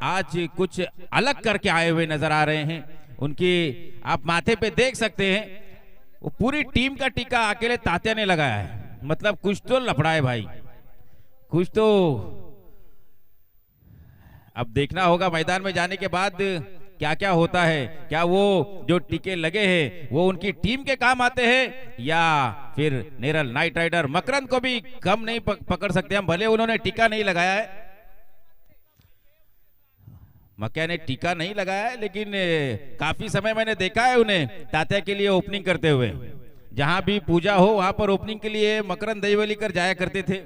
आज कुछ अलग करके आए हुए नजर आ रहे हैं। उनकी आप माथे पे देख सकते हैं, वो पूरी टीम का टीका अकेले तात्या ने लगाया है। मतलब कुछ तो लफड़ा है भाई, कुछ तो अब देखना होगा मैदान में जाने के बाद क्या क्या होता है। क्या वो जो टीके लगे हैं वो उनकी टीम के काम आते हैं, या फिर नेरल नाइट राइडर मकरंद को भी कम नहीं पकड़ सकते हम। भले उन्होंने टीका नहीं लगाया है, मक्या ने टीका नहीं लगाया है, लेकिन काफी समय मैंने देखा है उन्हें तात्या के लिए ओपनिंग करते हुए। जहां भी पूजा हो वहां पर ओपनिंग के लिए मकरंद दहीवली कर जाया करते थे।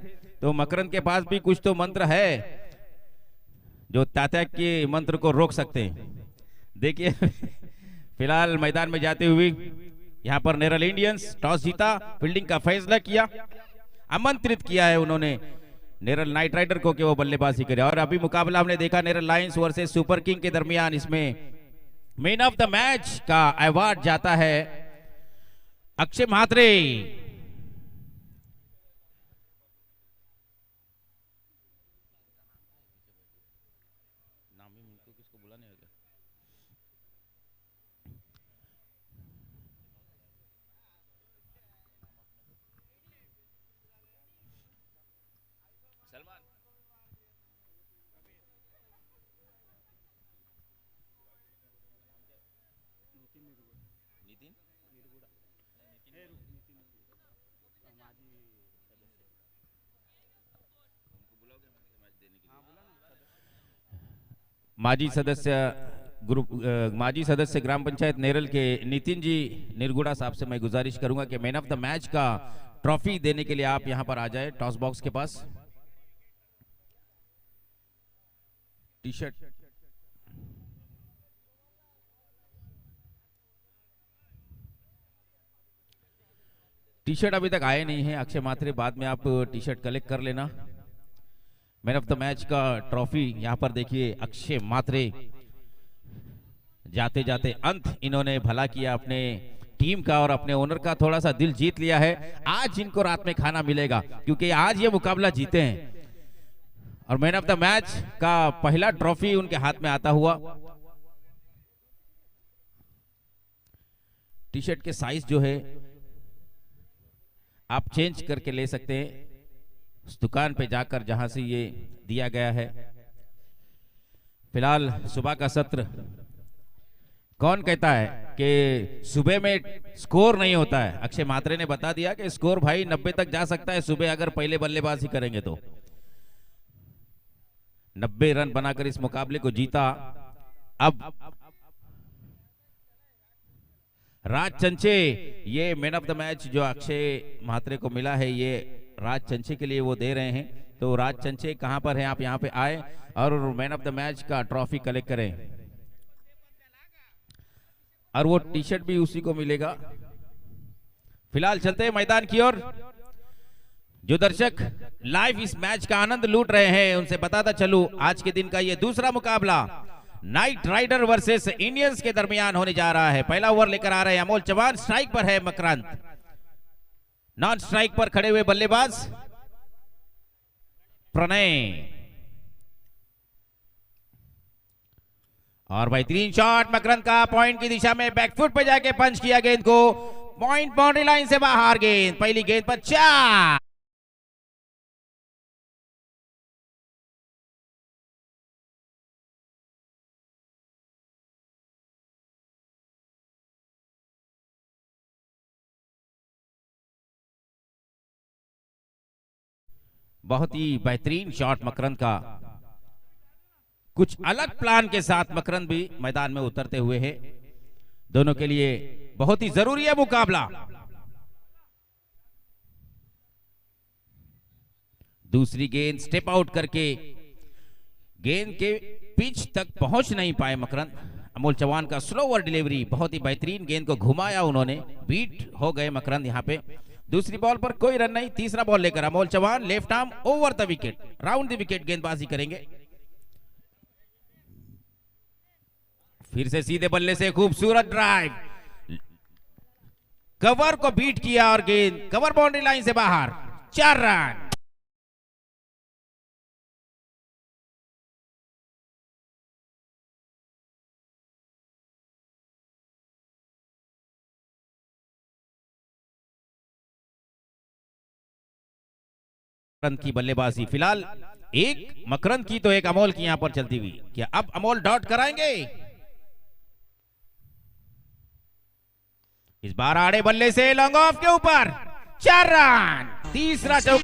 तो मकरंद के पास भी कुछ तो मंत्र है जो तात्या के मंत्र को रोक सकते हैं। देखिए फिलहाल मैदान में जाते हुए यहां पर नेरल इंडियंस टॉस जीता, फील्डिंग का फैसला किया, आमंत्रित किया है उन्होंने नेरल नाइट राइडर को कि वो बल्लेबाजी करे। और अभी मुकाबला हमने देखा Neral Lions versus super king के दरमियान। इसमें मैन ऑफ द मैच का अवार्ड जाता है अक्षय म्हात्रे। माजी सदस्य ग्रुप माजी सदस्य ग्राम पंचायत नेरल के नितिन जी निरगुड़ा साहब से मैं गुजारिश करूंगा कि मैन ऑफ द मैच का ट्रॉफी देने के लिए आप यहां पर आ जाए टॉस बॉक्स के पास। टी शर्ट अभी तक आए नहीं है अक्षय म्हात्रे, बाद में आप टी शर्ट कलेक्ट कर लेना। मैन ऑफ द मैच का ट्रॉफी यहां पर देखिए अक्षय म्हात्रे। जाते जाते अंत इन्होंने भला किया अपने टीम का और अपने ओनर का, थोड़ा सा दिल जीत लिया है। आज इनको रात में खाना मिलेगा क्योंकि आज ये मुकाबला जीते हैं और मैन ऑफ द मैच का पहला ट्रॉफी उनके हाथ में आता हुआ। टी शर्ट के साइज जो है आप चेंज करके ले सकते हैं उस दुकान पे जाकर जहां से ये दिया गया है। फिलहाल सुबह का सत्र, कौन कहता है कि सुबह में स्कोर नहीं होता है। अक्षय म्हात्रे ने बता दिया कि स्कोर भाई 90 तक जा सकता है सुबह अगर पहले बल्लेबाजी करेंगे तो। 90 रन बनाकर इस मुकाबले को जीता। अब राज चंचे, ये मैन ऑफ द मैच जो अक्षय म्हात्रे को मिला है ये राज चंचे के लिए वो दे रहे हैं। तो राज चंचे कहां पर हैं, आप यहां पे आए और मैन ऑफ द मैच का ट्रॉफी कलेक्ट करें और वो टी शर्ट भी उसी को मिलेगा। फिलहाल चलते हैं मैदान की ओर। जो दर्शक लाइव इस मैच का आनंद लूट रहे हैं उनसे बताता चलूं आज के दिन का ये दूसरा मुकाबला नाइट राइडर वर्सेस इंडियंस के दरमियान होने जा रहा है। पहला ओवर लेकर आ रहे हैं अमोल चौहान, स्ट्राइक पर है मकरंद, नॉन स्ट्राइक पर खड़े हुए बल्लेबाज प्रणय। और बेहतरीन शॉट मकरंद का पॉइंट की दिशा में बैकफुट पे जाके पंच किया गेंद को, पॉइंट बाउंड्री लाइन से बाहर। गेंद पहली गेंद पर 4। बहुत ही बेहतरीन शॉट मकरंद का। कुछ अलग प्लान के साथ मकरंद भी मैदान में उतरते हुए हैं। दोनों के लिए बहुत ही जरूरी है मुकाबला। दूसरी गेंद स्टेप आउट करके गेंद के पिच तक पहुंच नहीं पाए मकरंद। अमोल चौहान का स्लोवर डिलीवरी, बहुत ही बेहतरीन, गेंद को घुमाया उन्होंने, बीट हो गए मकरंद यहां पे। दूसरी बॉल पर कोई रन नहीं। तीसरा बॉल लेकर Amol Chauhan left arm over the wicket, round the wicket गेंदबाजी करेंगे। फिर से सीधे बल्ले से खूबसूरत ड्राइव, कवर को बीट किया और गेंद कवर बाउंड्री लाइन से बाहर। 4 रन। मकरंद की बल्लेबाजी। फिलहाल एक मकरंद की तो एक अमोल की यहां पर चलती हुई। क्या अब अमोल डॉट कराएंगे? इस बार आड़े बल्ले से लॉन्ग ऑफ के ऊपर 4 रन। तीसरा चौका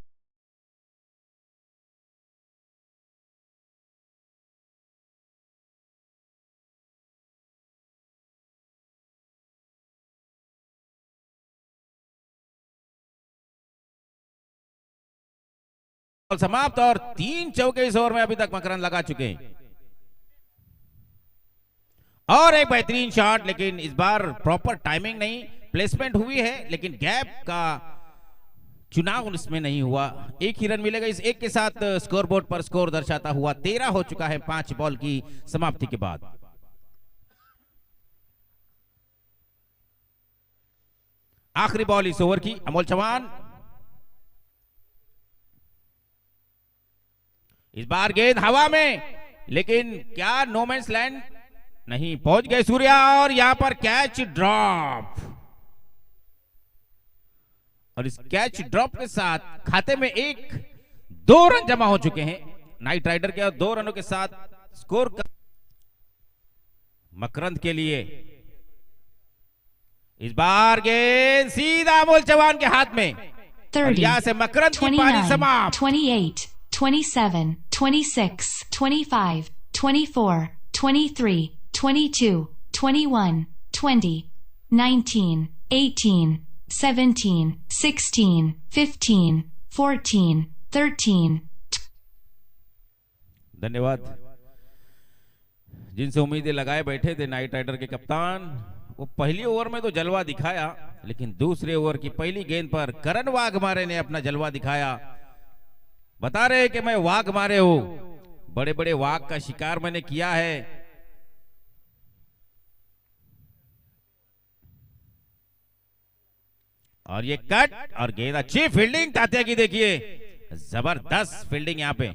समाप्त और 3 चौके इस ओवर में अभी तक मकरंद लगा चुके हैं। और एक बेहतरीन शॉट, लेकिन इस बार प्रॉपर टाइमिंग नहीं, प्लेसमेंट हुई है लेकिन गैप का चुनाव इसमें नहीं हुआ। एक ही रन मिलेगा। इस एक के साथ स्कोरबोर्ड पर स्कोर दर्शाता हुआ 13 हो चुका है 5 बॉल की समाप्ति के बाद। आखिरी बॉल इस ओवर की, अमोल चौहान। इस बार गेंद हवा में, लेकिन क्या नोमैन्स लैंड नहीं, पहुंच गए सूर्या और यहां पर कैच ड्रॉप। और इस कैच ड्रॉप के साथ खाते में 2 रन जमा हो चुके हैं नाइट राइडर के, और 2 रनों के साथ स्कोर कर मकरंद के लिए। इस बार गेंद सीधा अमोल चौहान के हाथ में। 30, यहां से मकरंद की पारी समाप्त। 28, 27, 26, 25, 24, 23, 22, 21, 20, 19, 18, 17, 16, 15, 14, 13। धन्यवाद। जिनसे उम्मीदें लगाए बैठे थे नाइट राइडर के कप्तान, वो पहली ओवर में तो जलवा दिखाया, लेकिन दूसरे ओवर की पहली गेंद पर करण वाघमारे ने अपना जलवा दिखाया। बता रहे कि मैं वाघमारे हूं, बड़े बड़े वाघ का शिकार मैंने किया है। और ये कट और गेंद, अच्छी फील्डिंग तात्या की, देखिए जबरदस्त फील्डिंग यहां पे।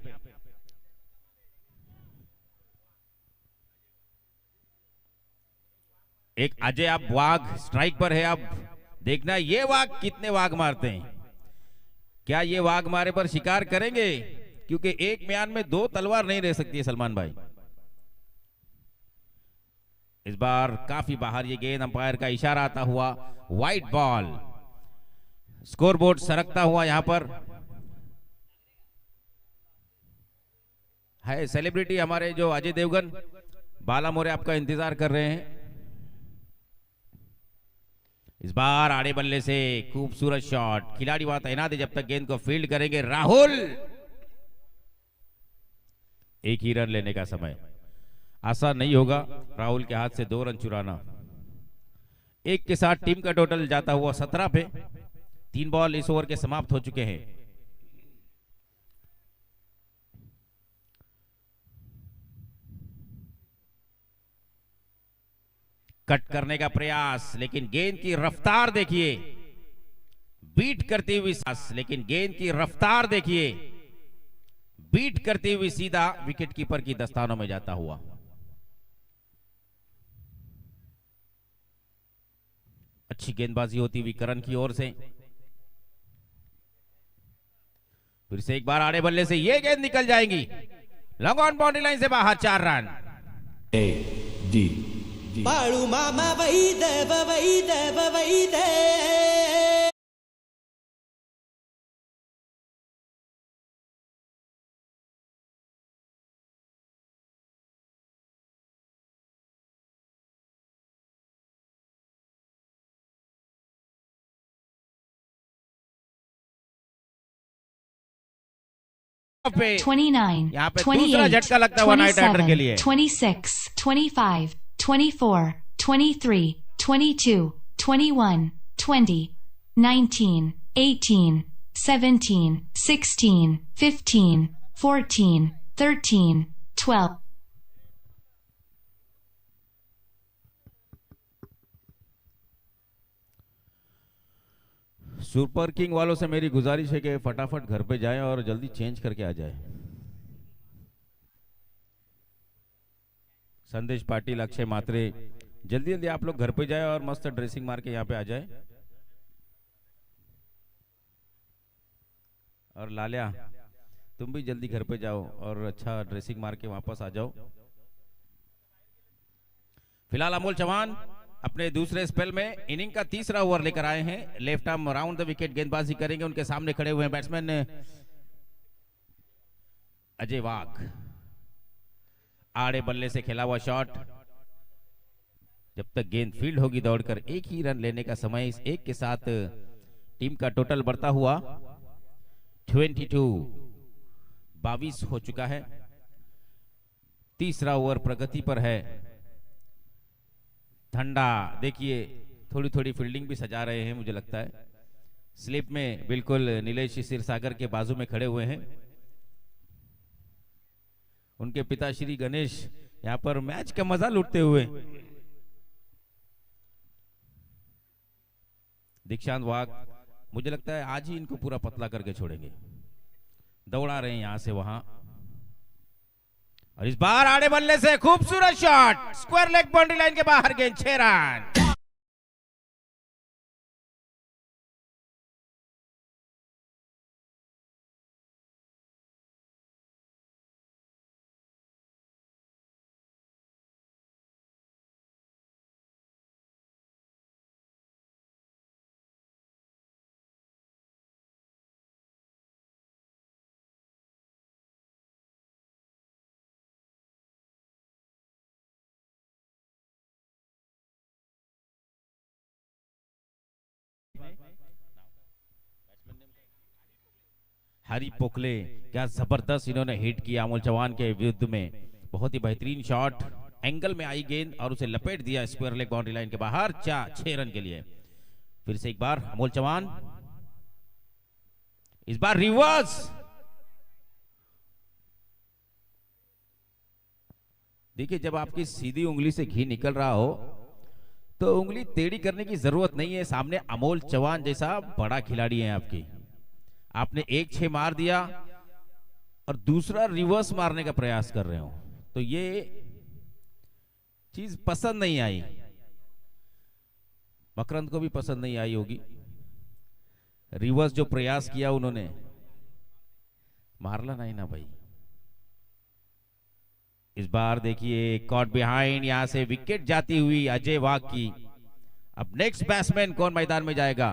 एक अजय अब वाघ स्ट्राइक पर है। अब देखना ये वाघ कितने वाघ मारते हैं। क्या ये वाघ मारे पर शिकार करेंगे? क्योंकि एक म्यान में 2 तलवार नहीं रह सकती है सलमान भाई। इस बार काफी बाहर ये गेंद, अंपायर का इशारा आता हुआ वाइड बॉल। स्कोरबोर्ड सरकता हुआ यहां पर है। सेलिब्रिटी हमारे जो अजय देवगन, बाला मोरे आपका इंतजार कर रहे हैं। इस बार आड़े बल्ले से खूबसूरत शॉट। खिलाड़ी वहां तैनात है जब तक गेंद को फील्ड करेंगे राहुल। एक ही रन लेने का समय, आसान नहीं होगा राहुल के हाथ से 2 रन चुराना। एक के साथ टीम का टोटल जाता हुआ 17 पे। 3 बॉल इस ओवर के समाप्त हो चुके हैं। कट करने का प्रयास, लेकिन गेंद की रफ्तार देखिए, बीट करती हुई सांस, लेकिन गेंद की रफ्तार देखिए, बीट करती हुई सीधा विकेट कीपर की दस्तानों में जाता हुआ। अच्छी गेंदबाजी होती हुई करण की ओर से। फिर से एक बार आड़े बल्ले से ये गेंद निकल जाएगी, लॉन्ग ऑन बाउंड्री लाइन से बाहर। 4 रन। बाळू मामा वही दे। पे 29, यहाँ पे दूसरा 28, झटका लगता हुआ नाइट राइडर के लिए। 27, 26, 25, 24, 23, 22, 21, 20, 19, 18, 17, 16, 15, 14, 13, 12। सुपर किंग वालों से मेरी गुजारिश है कि फटाफट घर पे जाएं और जल्दी चेंज करके आ जाएं। संदेश पाटिल, अक्षय मात्रे, जल्दी जल्दी आप लोग घर पे जाएं और मस्त ड्रेसिंग मार के यहाँ पे आ जाएं। और लालिया तुम भी जल्दी घर पे जाओ और अच्छा ड्रेसिंग मार के वापस आ जाओ। फिलहाल अमोल चौहान अपने दूसरे स्पेल में इनिंग का तीसरा ओवर लेकर आए हैं। Left arm round the wicket गेंदबाजी करेंगे। उनके सामने खड़े हुए हैं बैट्समैन अजय वाघ। आड़े बल्ले से खेला हुआ शॉट, जब तक गेंद फील्ड होगी दौड़कर एक ही रन लेने का समय। इस एक के साथ टीम का टोटल बढ़ता हुआ 22 हो चुका है। तीसरा ओवर प्रगति पर है। ठंडा देखिए थोड़ी थोड़ी फील्डिंग भी सजा रहे हैं, मुझे लगता है स्लिप में बिल्कुल नीलेश क्षीरसागर के बाजू में खड़े हुए हैं। उनके पिता श्री गणेश यहां पर मैच का मजा लूटते हुए। दीक्षांत वाघ मुझे लगता है आज ही इनको पूरा पतला करके छोड़ेंगे। दौड़ा रहे हैं यहां से वहां, और इस बार आड़े बल्ले से खूबसूरत shot, square leg boundary line के बाहर गेंद, 6 रन। हरी पोखले, क्या जबरदस्त इन्होंने हिट किया अमोल चौहान के विरुद्ध में। बहुत ही बेहतरीन शॉट, एंगल में आई गेंद और उसे लपेट दिया स्क्वायर लेग बाउंड्री लाइन के बाहर, 6 रन के लिए। फिर से एक बार अमोल चौहान, इस बार रिवर्स। देखिए जब आपकी सीधी उंगली से घी निकल रहा हो तो उंगली टेढ़ी करने की जरूरत नहीं है। सामने अमोल चौहान जैसा बड़ा खिलाड़ी है आपकी, आपने 1-6 मार दिया और दूसरा रिवर्स मारने का प्रयास कर रहे हो, तो ये चीज पसंद नहीं आई। मकरंद को भी पसंद नहीं आई होगी। रिवर्स जो प्रयास किया उन्होंने, मारला नहीं ना भाई। इस बार देखिए कॉट बिहाइंड, यहां से विकेट जाती हुई अजय वाघ की। अब नेक्स्ट बैट्समैन कौन मैदान में जाएगा?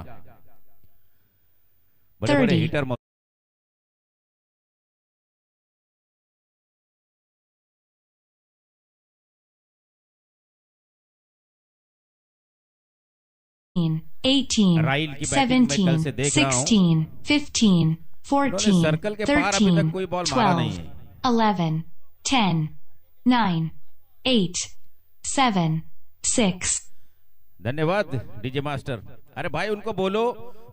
बड़े बड़े हिटर 18, 17, 16, 15, 14, 13, 12, 11, 10, 9, 8, 7, 6। धन्यवाद डीजे मास्टर। अरे भाई उनको बोलो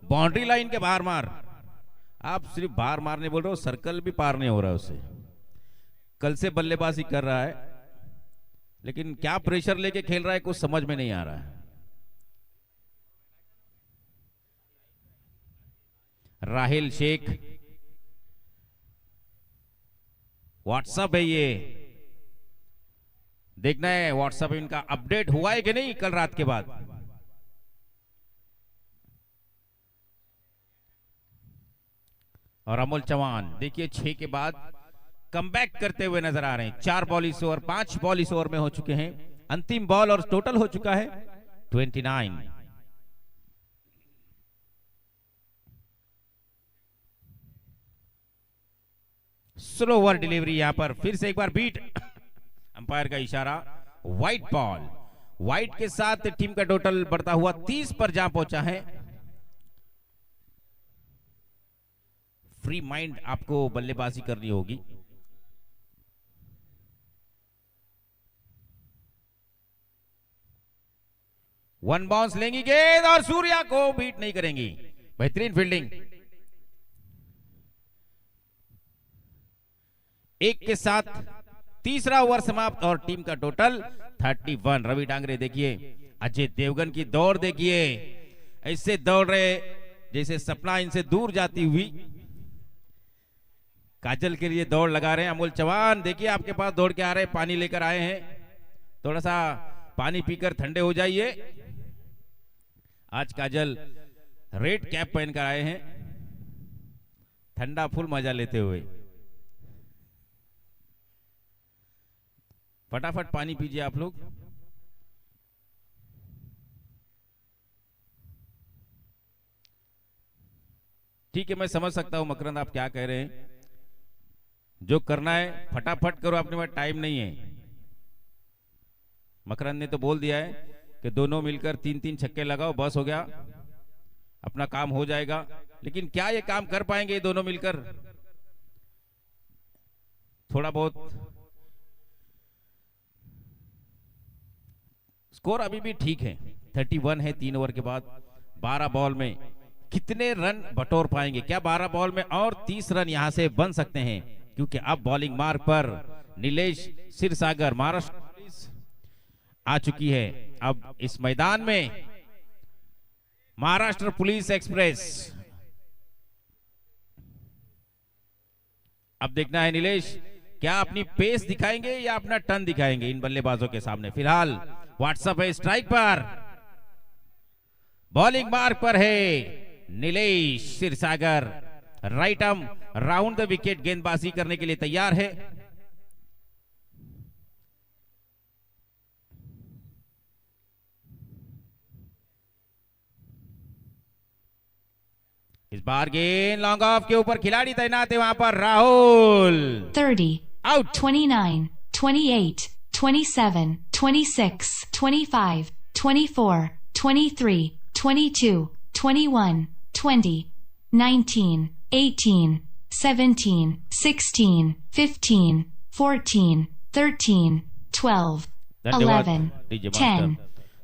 बाउंड्री लाइन के बाहर मार। आप सिर्फ बाहर मारने बोल रहे हो, सर्कल भी पार नहीं हो रहा है उससे। कल से बल्लेबाजी कर रहा है लेकिन क्या प्रेशर लेके खेल रहा है कुछ समझ में नहीं आ रहा है। राहिल शेख, व्हाट्सएप है ये, देखना है व्हाट्सएप इनका अपडेट हुआ है कि नहीं कल रात के बाद। और अमोल चौहान देखिए 6 के बाद कमबैक करते हुए नजर आ रहे हैं। 4 बॉल इस ओवर, 5 बॉल इस ओवर में हो चुके हैं। अंतिम बॉल और टोटल हो चुका है 29। स्लो ओवर डिलीवरी, यहां पर फिर से एक बार बीट, अंपायर का इशारा, वाइट बॉल। वाइट के साथ टीम का टोटल बढ़ता हुआ 30 पर जा पहुंचा है। फ्री माइंड आपको बल्लेबाजी करनी होगी। वन बाउंस लेंगी गेंद और सूर्या को बीट नहीं करेंगी। बेहतरीन फील्डिंग। एक के साथ तीसरा ओवर समाप्त और टीम का टोटल 31। रवि डांगरे देखिए, अजय देवगन की दौड़ देखिए, ऐसे दौड़ रहे जैसे सपना इनसे दूर जाती हुई। काजल के लिए दौड़ लगा रहे हैं अमोल चौहान। देखिए आपके पास दौड़ के आ रहे हैं, पानी लेकर आए हैं, थोड़ा सा पानी पीकर ठंडे हो जाइए। आज काजल रेड कैप पहनकर आए हैं, ठंडा फुल मजा लेते हुए। फटाफट पानी पीजिए आप लोग। ठीक है, मैं समझ सकता हूं मकरंद आप क्या कह रहे हैं। जो करना है फटाफट करो, अपने पास टाइम नहीं है। मकरंद ने तो बोल दिया है कि दोनों मिलकर 3-3 छक्के लगाओ, बस हो गया, अपना काम हो जाएगा। लेकिन क्या ये काम कर पाएंगे दोनों मिलकर? थोड़ा बहुत स्कोर अभी भी ठीक है, 31 है 3 ओवर के बाद। 12 बॉल में कितने रन बटोर पाएंगे? क्या 12 बॉल में और 30 रन यहां से बन सकते हैं? क्योंकि अब बॉलिंग मार्ग पर नीलेश क्षीरसागर महाराष्ट्र पुलिस आ चुकी है। अब इस मैदान में महाराष्ट्र पुलिस एक्सप्रेस। अब देखना है नीलेश क्या अपनी पेस दिखाएंगे या अपना टर्न दिखाएंगे इन बल्लेबाजों के सामने। फिलहाल व्हाट्सएप है स्ट्राइक पर, बॉलिंग मार्ग पर है Nilesh Kshirsagar. Right arm round the wicket गेंदबाजी करने के लिए तैयार है। इस बार गेंद लॉन्ग ऑफ के ऊपर, खिलाड़ी तैनात है वहां पर राहुल। 30 आउट। 29 28 27 26 25 24 23 22 21 20 19 18 17 16 15 14 13 12 11 10।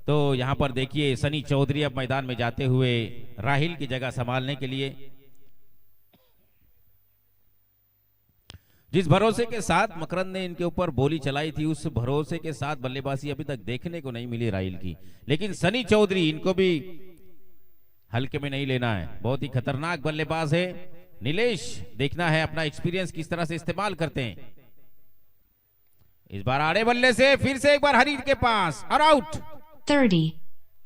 तो यहां पर देखिए सनी चौधरी अब मैदान में जाते हुए राहिल की जगह संभालने के लिए। जिस भरोसे के साथ मकरंद ने इनके ऊपर बोली चलाई थी, उस भरोसे के साथ बल्लेबाजी अभी तक देखने को नहीं मिली राहिल की। लेकिन सनी चौधरी, इनको भी हल्के में नहीं लेना है, बहुत ही खतरनाक बल्लेबाज है। नीलेश देखना है अपना एक्सपीरियंस किस तरह से इस्तेमाल करते हैं। इस बार आड़े बल्ले से फिर से एक बार हरीर के पास और आउट। 30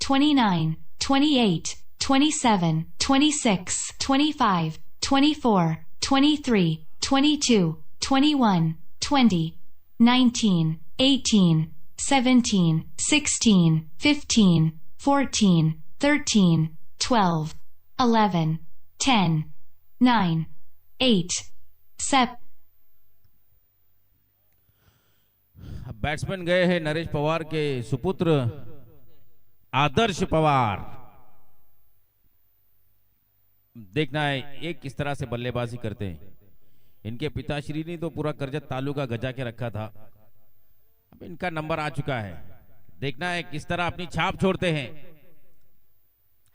29 28 27 26 25 24 23 22 21 20 19 18 17 16 15 14 13 12 11 10 9 8 7। बैट्समैन गए हैं नरेश पवार के सुपुत्र आदर्श पवार। देखना है ये किस तरह से बल्लेबाजी करते हैं। इनके पिताश्री ने तो पूरा करजत तालुका गजा के रखा था, अब इनका नंबर आ चुका है। देखना है किस तरह अपनी छाप छोड़ते हैं।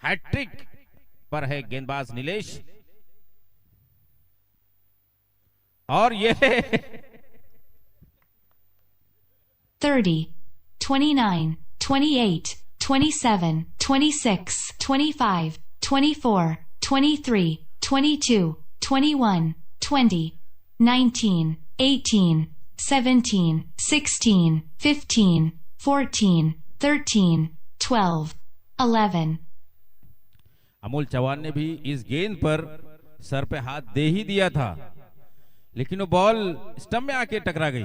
हैट्रिक पर है गेंदबाज नीलेश, और ये 30 29 28 27 26 25 24 23 22 21 20 19 18 17 16 15 14 13 12 11। अमोल चौहान ने भी इस गेंद पर सर पे हाथ दे ही दिया था, लेकिन वो बॉल स्टंप में आके टकरा गई।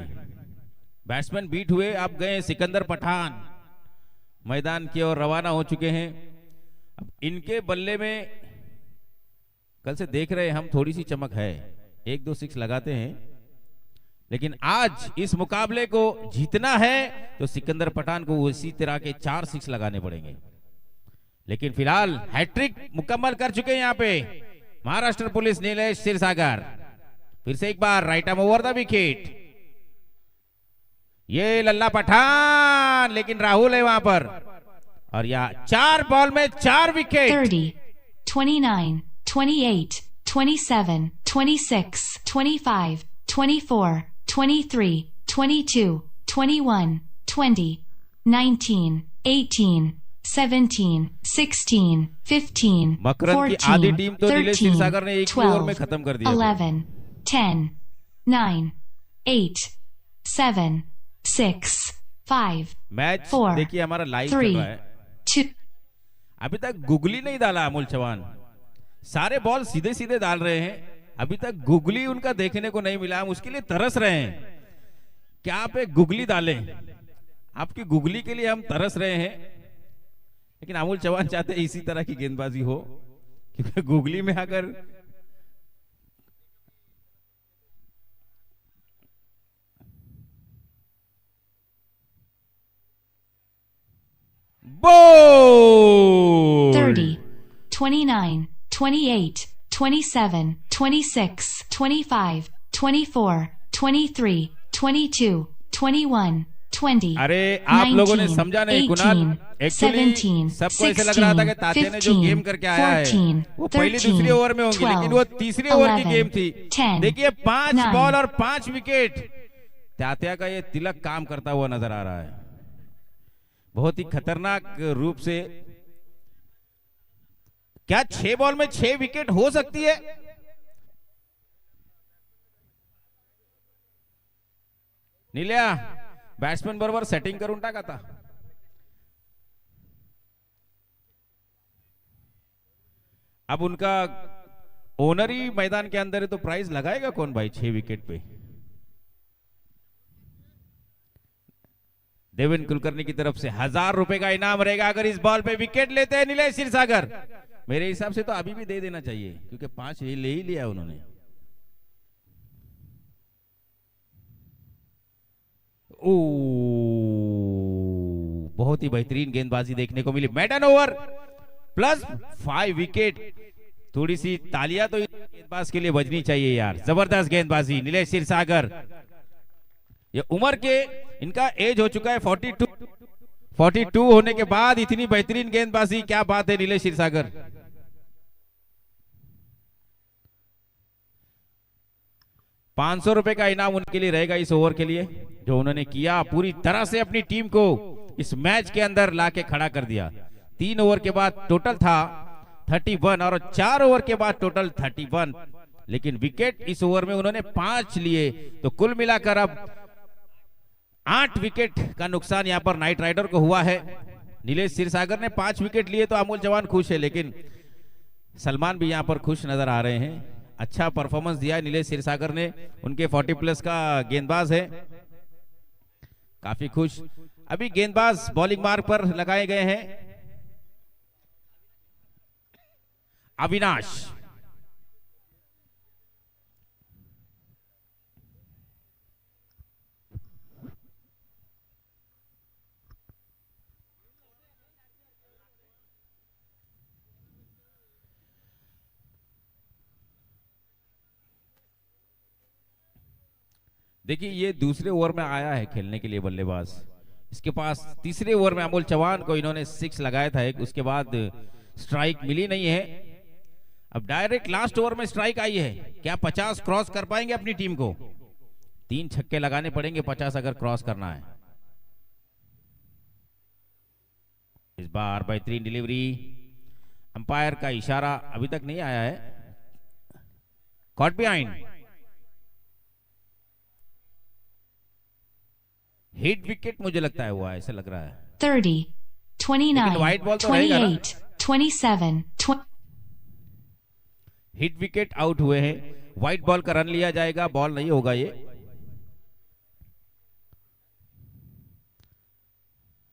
बैट्समैन बीट हुए। अब गए सिकंदर पठान, मैदान की ओर रवाना हो चुके हैं। अब इनके बल्ले में कल से देख रहे हम थोड़ी सी चमक है, 1-2 सिक्स लगाते हैं, लेकिन आज इस मुकाबले को जीतना है तो सिकंदर पठान को उसी तरह के 4 सिक्स लगाने पड़ेंगे। लेकिन फिलहाल हैट्रिक मुकम्मल कर चुके हैं यहाँ पे महाराष्ट्र पुलिस नीलेश क्षीरसागर। फिर से एक बार right arm over the wicket, ये लल्ला पठान, लेकिन राहुल है वहां पर, और यह 4 बॉल में 4 विकेट। 30 29 28 27 26 25 24 23 22 21 20 19 18 17 16 15 मकरंद की आधी टीम तो नीलेश क्षीरसागर ने एक ही ओवर में खत्म कर दिया। 11 10 9 8 7 6 5 मैच 4 देखिए हमारा लाइव चल 3 रहा है। 2। अभी तक गुगली नहीं डाला अमोल चौहान, सारे बॉल सीधे सीधे डाल रहे हैं। अभी तक गुगली उनका देखने को नहीं मिला, हम उसके लिए तरस रहे हैं। क्या आप एक गुगली डालें? आपकी गुगली के लिए हम तरस रहे हैं, लेकिन अमोल चौहान चाहते हैं इसी तरह की गेंदबाजी हो, क्योंकि गुगली में अगर बोल्ड 30, 29, 28, 27, 26, 25, 24, 23, 22, 21, 20. अरे आप लोगों ने समझा नहीं कुणाल, एक्चुअली सबको ऐसे लग रहा था कि तात्या ने जो गेम करके आया है वो पहली दूसरी ओवर में होंगी, लेकिन वो तीसरी ओवर की गेम थी। देखिए 5 बॉल और 5 विकेट, तात्या का ये तिलक काम करता हुआ नजर आ रहा है, बहुत ही खतरनाक रूप से। क्या 6 बॉल में 6 विकेट हो सकती है? नील्या बॅट्समॅन बरोबर सेटिंग करून टाक आता। अब उनका ओनर ही मैदान के अंदर है तो प्राइज लगाएगा कौन भाई 6 विकेट पे? देवेंद्र कुलकर्णी की तरफ से 1000 रुपए का इनाम रहेगा अगर इस बॉल पे विकेट लेते हैं नीलेश क्षीरसागर। मेरे हिसाब से तो अभी भी दे देना चाहिए, क्योंकि 5 ले ही लिया उन्होंने। ओ बहुत ही बेहतरीन गेंदबाजी देखने को मिली। मेडन ओवर प्लस 5 विकेट, थोड़ी सी तालियां तो गेंदबाज के लिए बजनी चाहिए यार, जबरदस्त गेंदबाजी नीलेश क्षीरसागर। ये उम्र के इनका एज हो चुका है 42 होने के बाद इतनी बेहतरीन गेंदबाजी, क्या बात है नीलेश क्षीरसागर। ₹500 का इनाम उनके लिए रहेगा इस ओवर के लिए, जो उन्होंने किया पूरी तरह से अपनी टीम को इस मैच के अंदर लाके खड़ा कर दिया। 3 ओवर के बाद टोटल था 31 और 4 ओवर के बाद टोटल 31, लेकिन विकेट इस ओवर में उन्होंने 5 लिए, तो कुल मिलाकर अब 8 विकेट का नुकसान यहां पर नाइट राइडर को हुआ है। नीलेश क्षीरसागर ने 5 विकेट लिए तो अमोल चौहान खुश है, लेकिन सलमान भी यहां पर खुश नजर आ रहे हैं। अच्छा परफॉर्मेंस दिया है नीलेश क्षीरसागर ने, उनके 40+ का गेंदबाज है, काफी खुश। अभी गेंदबाज बॉलिंग मार्क पर लगाए गए हैं। अविनाश देखिए ये दूसरे ओवर में आया है खेलने के लिए बल्लेबाज, इसके पास तीसरे ओवर में अमोल चौहान को इन्होंने 6 लगाया था एक, उसके बाद स्ट्राइक मिली नहीं है। अब डायरेक्ट लास्ट ओवर में स्ट्राइक आई है, क्या 50 क्रॉस कर पाएंगे अपनी टीम को? 3 छक्के लगाने पड़ेंगे 50 अगर क्रॉस करना है। इस बार बेहतरीन डिलीवरी, अंपायर का इशारा अभी तक नहीं आया है। कॉट बिहाइंड, हिट विकेट मुझे लगता है हुआ, ऐसा लग रहा है। 30, 29, वाइट बॉल तो रहेगा ना? 28, 27, 20. हिट विकेट आउट हुए हैं, व्हाइट बॉल का रन लिया जाएगा, बॉल नहीं होगा ये।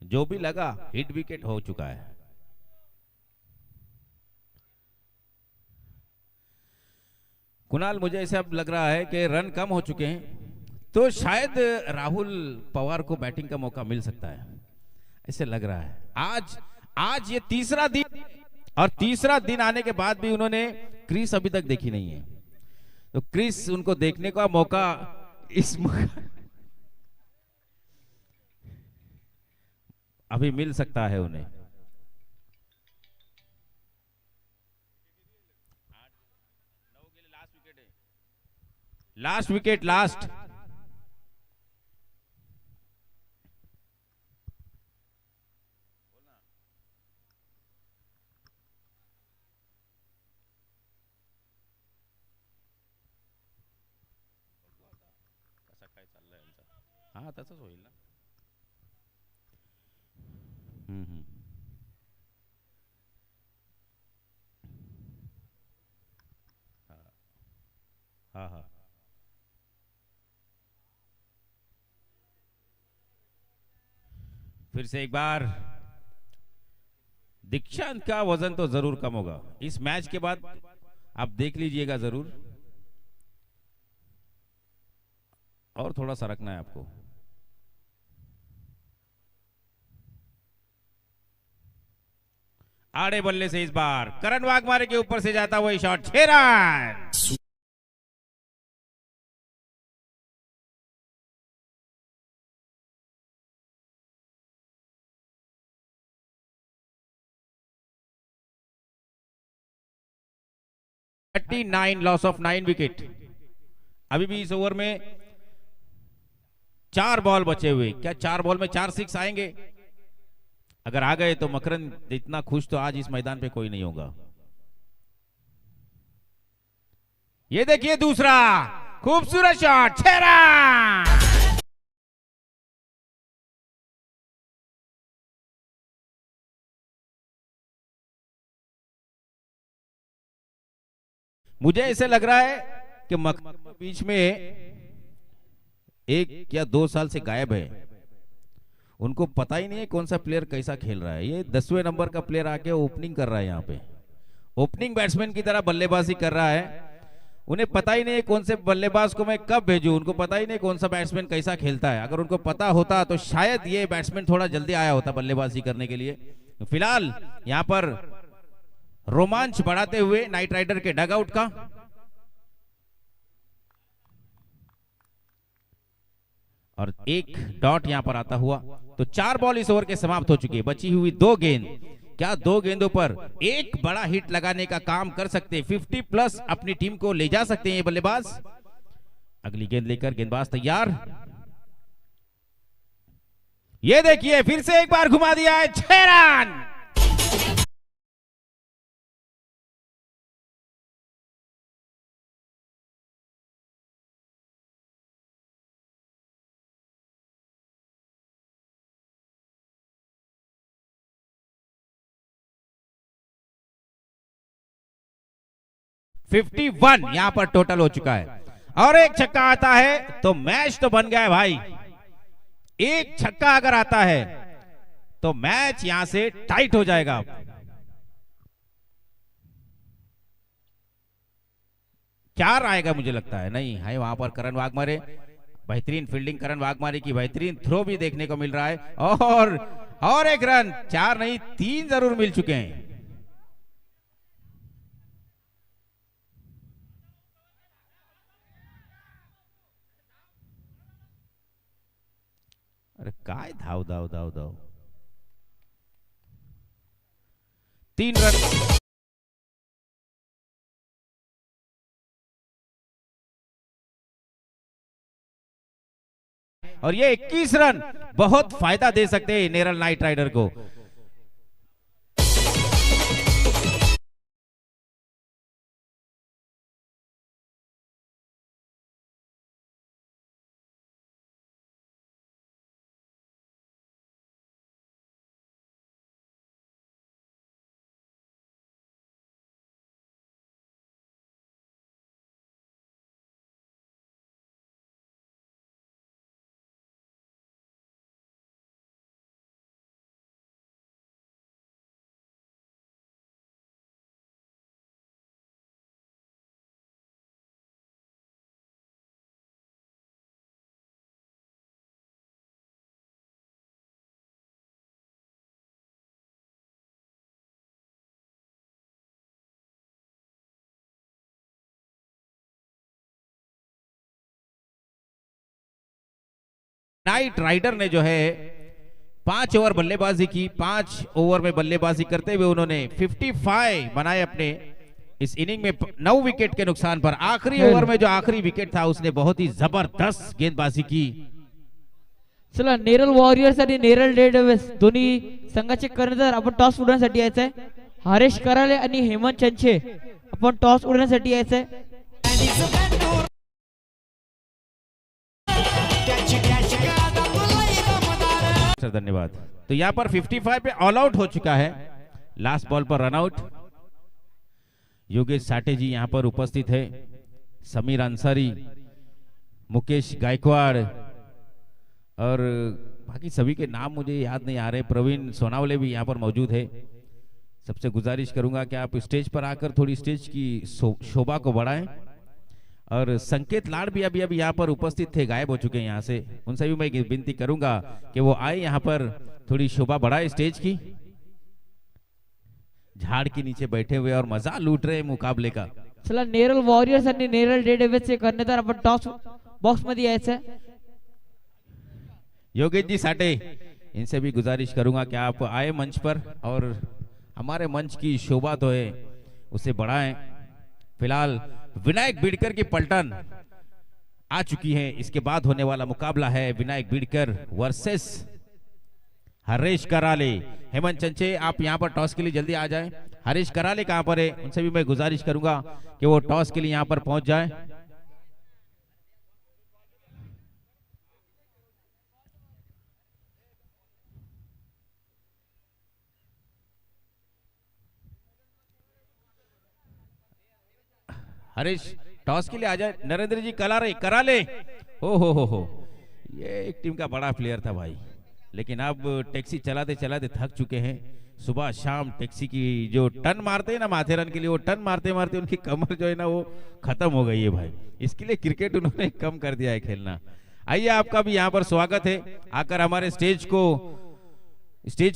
जो भी लगा हिट विकेट हो चुका है। कुणाल मुझे ऐसा लग रहा है कि रन कम हो चुके हैं, तो शायद राहुल पवार को बैटिंग का मौका मिल सकता है, ऐसे लग रहा है। आज ये तीसरा दिन, और तीसरा दिन आने के बाद भी उन्होंने क्रीज अभी तक देखी नहीं है, तो क्रीज उनको देखने का मौका अभी मिल सकता है उन्हें। लास्ट विकेट, लास्ट हाँ तसंच होईल ना। हाँ हाँ फिर से एक बार दीक्षांत का वजन तो जरूर कम होगा इस मैच के बाद, आप देख लीजिएगा जरूर, और थोड़ा सा रखना है आपको। आड़े बल्ले से इस बार करण वाघमारे के ऊपर से जाता हुआ shot, 6 run. Loss of 9 wicket. अभी भी इस ओवर में 4 बॉल बचे हुए, क्या 4 बॉल में 4 6 आएंगे? अगर आ गए तो मकरंद इतना खुश तो आज इस मैदान पे कोई नहीं होगा। ये देखिए दूसरा खूबसूरत शॉट, 6 रन। मुझे ऐसे लग रहा है कि मकरंद बीच में 1 या 2 साल से गायब है, उनको पता ही नहीं है कौन सा प्लेयर कैसा खेल रहा है। ये 10वें नंबर का प्लेयर आके ओपनिंग कर रहा है, यहाँ पे ओपनिंग बैट्समैन की तरह बल्लेबाजी कर रहा है। उन्हें पता ही नहीं है कौन से बल्लेबाज को मैं कब भेजूं, उनको पता ही नहीं कौन सा बैट्समैन कैसा खेलता है। अगर उनको पता होता तो शायद ये बैट्समैन थोड़ा जल्दी आया होता बल्लेबाजी करने के लिए। फिलहाल यहाँ पर रोमांच बढ़ाते हुए नाइट राइडर के डगआउट का, और 1 डॉट यहां पर आता हुआ। तो 4 बॉल इस ओवर के समाप्त हो चुके हैं, बची हुई 2 गेंद। क्या 2 गेंदों पर एक बड़ा हिट लगाने का काम कर सकते हैं, 50 प्लस अपनी टीम को ले जा सकते हैं ये बल्लेबाज। अगली गेंद लेकर गेंदबाज तैयार। ये देखिए फिर से एक बार घुमा दिया है, 6 रन। $51 यहां पर टोटल हो चुका है, और एक छक्का आता है तो मैच तो बन गया है भाई। एक छक्का अगर आता है तो मैच यहां से टाइट हो जाएगा। चार आएगा मुझे लगता है, नहीं है वहां पर करण वाघमारे, बेहतरीन फील्डिंग करण वाघमारे की, बेहतरीन थ्रो भी देखने को मिल रहा है, और एक रन। 4 नहीं 3 जरूर मिल चुके हैं। अरे काय धाव धाव धाव धाव, 3 रन। और ये 21 रन बहुत फायदा दे सकते हैं नेरल नाइट राइडर को। नाइट राइडर ने जो है 5 ओवर बल्लेबाजी की, 5 ओवर में बल्लेबाजी करते हुए उन्होंने 55 बनाए अपने इस इनिंग में 9 विकेट के नुकसान पर। आखिरी ओवर में जो आखिरी विकेट था उसने बहुत ही जबरदस्त गेंदबाजी की। चला नेरल वॉरियर्स आणि नेरल डेअरडेव्हिल्स दोन्ही संघाचे कर्णधार आपण टॉस उडवण्यासाठी यायचंय। हरेश कराले आणि हेमंत चंचे आपण टॉस उडवण्यासाठी यायचंय। धन्यवाद। तो यहाँ पर 55 पे ऑल आउट हो चुका है, लास्ट बॉल पर रन आउट। योगेश साठे जी यहाँ पर उपस्थित है, समीर अंसारी, मुकेश गायकवाड़ और बाकी सभी के नाम मुझे याद नहीं आ रहे। प्रवीण सोनावले भी यहाँ पर मौजूद है। सबसे गुजारिश करूंगा कि आप स्टेज पर आकर थोड़ी स्टेज की शोभा को बढ़ाएं। और संकेत लाड भी अभी अभी यहाँ पर उपस्थित थे, गायब हो चुके हैं यहाँ से। उनसे भी मैं विनती करूंगा कि वो आए यहाँ पर, थोड़ी शोभा बढ़ाए स्टेज की। झाड़ के नीचे बैठे हुए और मजा लूट रहे मुकाबले का। चला नेरल वॉरियर्स आणि नेरल डेडेव्हिसचे कर्णधार आपण टॉस बॉक्स मध्ये यायचं। योगेश जी साठे, इनसे भी गुजारिश करूंगा कि आप आए मंच पर और हमारे मंच की शोभा तो है उसे बढ़ाएं। फिलहाल विनायक बिडकर की पलटन आ चुकी है। इसके बाद होने वाला मुकाबला है विनायक बिडकर वर्सेस हरेश कराले। हेमंत चंचे, आप यहां पर टॉस के लिए जल्दी आ जाएं। हरेश कराले कहां पर है, उनसे भी मैं गुजारिश करूंगा कि वो टॉस के लिए यहां पर पहुंच जाएं। हरीश टॉस के लिए आ जाए। नरेंद्र जी कराले हो ये एक टीम का बड़ा प्लेयर था भाई, लेकिन अब टैक्सी चलाते चलाते थक चुके हैं। सुबह शाम टैक्सी की जो टर्न मारते हैं ना माथेरन के लिए, वो टर्न मारते मारते उनकी कमर जो है ना वो खत्म हो गई है भाई। इसके लिए क्रिकेट उन्होंने कम कर दिया है खेलना। आइए, आपका भी यहाँ पर स्वागत है। आकर हमारे स्टेज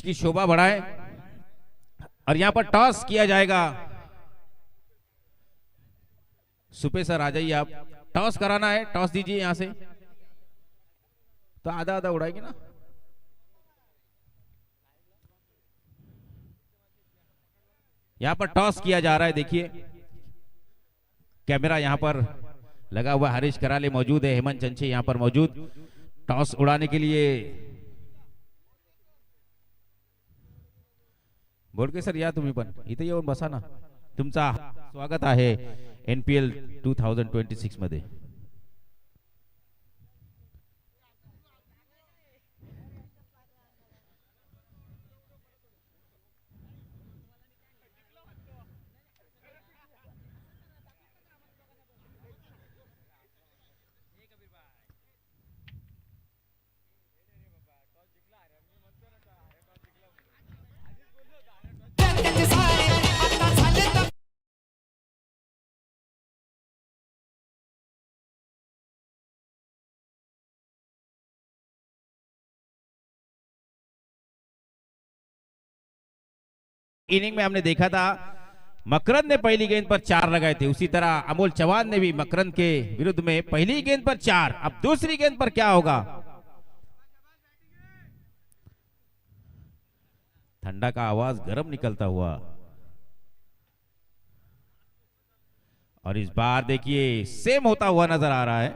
की शोभा बढ़ाएं। और यहाँ पर टॉस किया जाएगा। सुपे सर आ जाइए, आप टॉस कराना है। टॉस दीजिए यहां से, तो आधा आधा उड़ाएगी ना। यहां पर टॉस किया जा रहा है। देखिए कैमरा यहां पर लगा हुआ। हरीश कराले मौजूद है, हेमंत चंचे यहां पर मौजूद टॉस उड़ाने के लिए। बोडके सर या तुम्ही पण इथे येऊन बसा ना। तुमचा स्वागत आहे NPL 2026 मध्ये। इनिंग में हमने देखा था मकरंद ने पहली गेंद पर 4 लगाए थे, उसी तरह अमोल चौहान ने भी मकरंद के विरुद्ध में पहली गेंद पर 4। अब दूसरी गेंद पर क्या होगा? ठंडा का आवाज गर्म निकलता हुआ। और इस बार देखिए सेम होता हुआ नजर आ रहा है,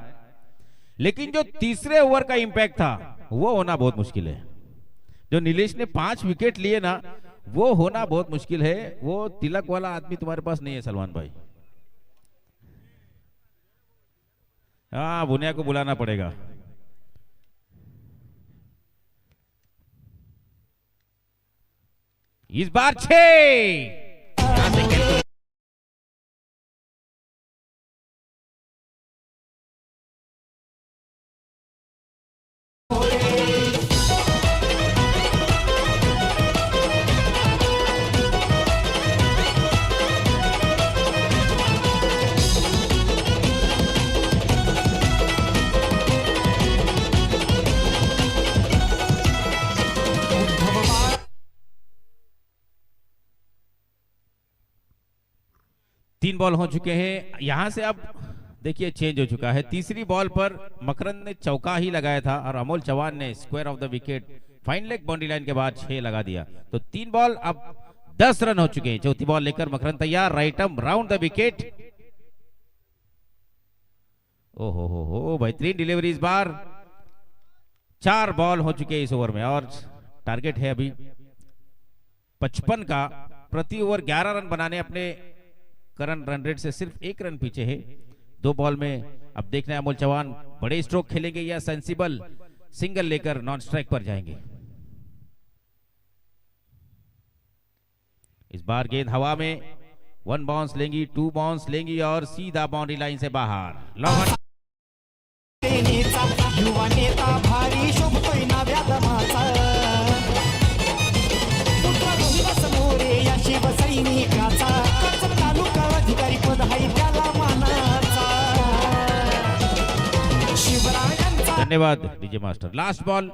लेकिन जो तीसरे ओवर का इंपैक्ट था वो होना बहुत मुश्किल है। जो नीलेश ने 5 विकेट लिए ना, वो होना बहुत मुश्किल है। वो तिलक वाला आदमी तुम्हारे पास नहीं है सलमान भाई। हाँ, बुनिया को बुलाना पड़ेगा। इस बार 6 3 बॉल हो चुके हैं। यहां से अब देखिए चेंज हो चुका है। तीसरी बॉल पर मकरंद ने चौका ही लगाया था और अमोल चौहान ने square of the wicket fine leg boundary line के बाद 6 लगा दिया। तो 3 बॉल अब 10 रन हो चुके हैं। चौथी बॉल लेकर मकरंद तैयार, right arm round the wicket. ओहो बेहतरीन डिलीवरी इस बार। 4 बॉल हो चुके हैं इस ओवर में और टारगेट है अभी 55 का। प्रति ओवर 11 रन बनाने अपने करंट रन रेट से सिर्फ 1 रन पीछे है। 2 बॉल में अब देखना है अमोल चौहान बड़े स्ट्रोक खेलेंगे या सेंसिबल सिंगल लेकर नॉन स्ट्राइक पर जाएंगे। इस बार गेंद हवा में 1 बाउंस लेंगी, 2 बाउंस लेंगी और सीधा बाउंड्री लाइन से बाहर। लॉन्ग युवा नेता भारी शोभतोय नव्या धन्यवाद डीजे मास्टर। लास्ट बॉल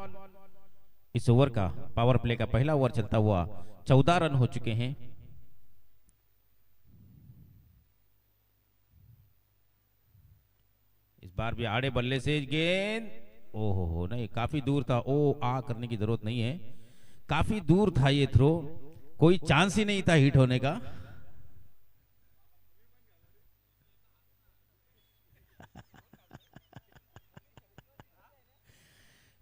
इस ओवर का, पावर प्ले का पहला ओवर चलता हुआ 14 रन हो चुके हैं। इस बार भी आड़े बल्ले से गेंद, ओहो हो नहीं, काफी दूर था। ओ आ करने की जरूरत नहीं है, काफी दूर था ये थ्रो, कोई चांस ही नहीं था हिट होने का।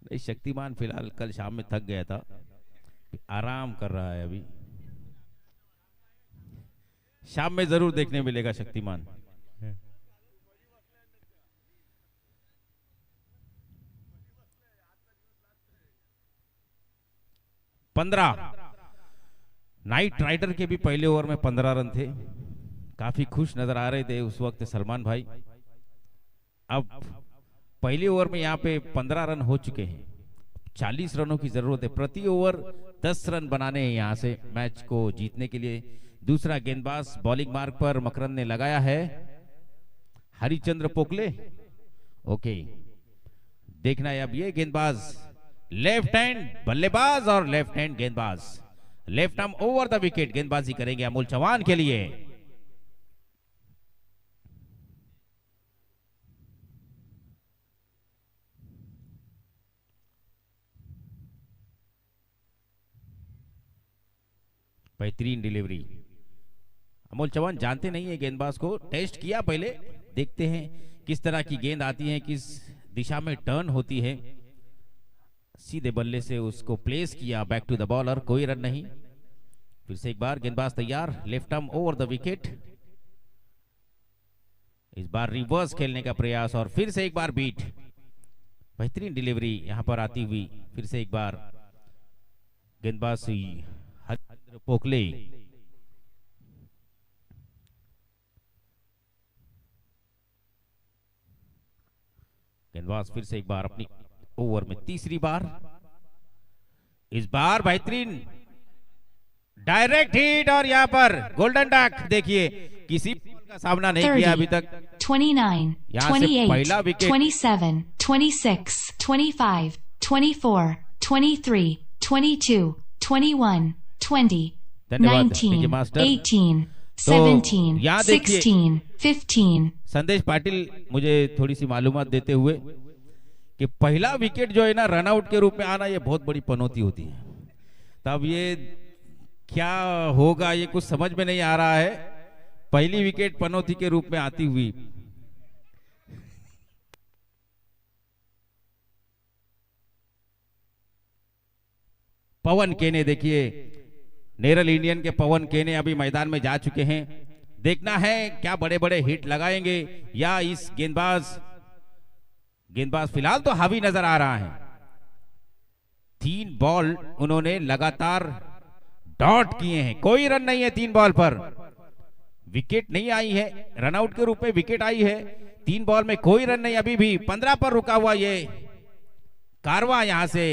नहीं, शक्तिमान फिलहाल कल शाम में थक गया था, आराम कर रहा है अभी। शाम में जरूर देखने मिलेगा शक्तिमान। नाइट राइडर के भी पहले ओवर में 15 रन थे, काफी खुश नजर आ रहे थे उस वक्त सलमान भाई। अब पहले ओवर में यहाँ पे 15 रन हो चुके हैं, 40 रनों की जरूरत है। प्रति ओवर 10 रन बनाने हैं यहाँ से मैच को जीतने के लिए। दूसरा गेंदबाज बॉलिंग मार्ग पर मकरंद ने लगाया है, हरिचंद्र पोकले। ओके, देखना है अब ये गेंदबाज लेफ्ट हैंड बल्लेबाज और लेफ्ट हैंड गेंदबाज, left arm over the wicket गेंदबाजी करेंगे अमोल चौहान के लिए। बेहतरीन डिलीवरी, अमोल चौहान जानते नहीं है गेंदबाज को, टेस्ट किया पहले, देखते हैं किस तरह की गेंद आती है, किस दिशा में टर्न होती है। सीधे बल्ले से उसको प्लेस किया, बैक टू द बॉलर, कोई रन नहीं। फिर से एक बार गेंदबाज तैयार, left arm over the wicket. इस बार रिवर्स खेलने का प्रयास और फिर से एक बार बीट। बेहतरीन डिलीवरी यहां पर आती हुई, फिर से एक बार गेंदबाज हरिचंद्र पोकले। गेंदबाज फिर से एक बार अपनी ओवर में तीसरी बार, इस बार बेहतरीन डायरेक्ट हिट और यहां पर गोल्डन डक। देखिए किसी का सामना नहीं किया अभी तक। 29, 28, 27, 26, 25, 24, 23, 22, 21, 20, 19, 18, 17, 16, 15। संदेश पाटिल मुझे थोड़ी सी मालूमात देते हुए कि पहला विकेट जो है ना रनआउट के रूप में आना, ये बहुत बड़ी पनौती होती है। तब ये क्या होगा ये कुछ समझ में नहीं आ रहा है। पहली विकेट पनौती के रूप में आती हुई, पवन केने, देखिए नेरल इंडियन के पवन केने अभी मैदान में जा चुके हैं। देखना है क्या बड़े बड़े हिट लगाएंगे या इस गेंदबाज फिलहाल तो हावी नजर आ रहा है। 3 बॉल उन्होंने लगातार डॉट किए हैं, कोई रन नहीं है 3 बॉल पर, विकेट नहीं आई है। रनआउट के रूप में विकेट आई है, 3 बॉल में कोई रन नहीं। अभी भी 15 पर रुका हुआ ये कारवा, यहां से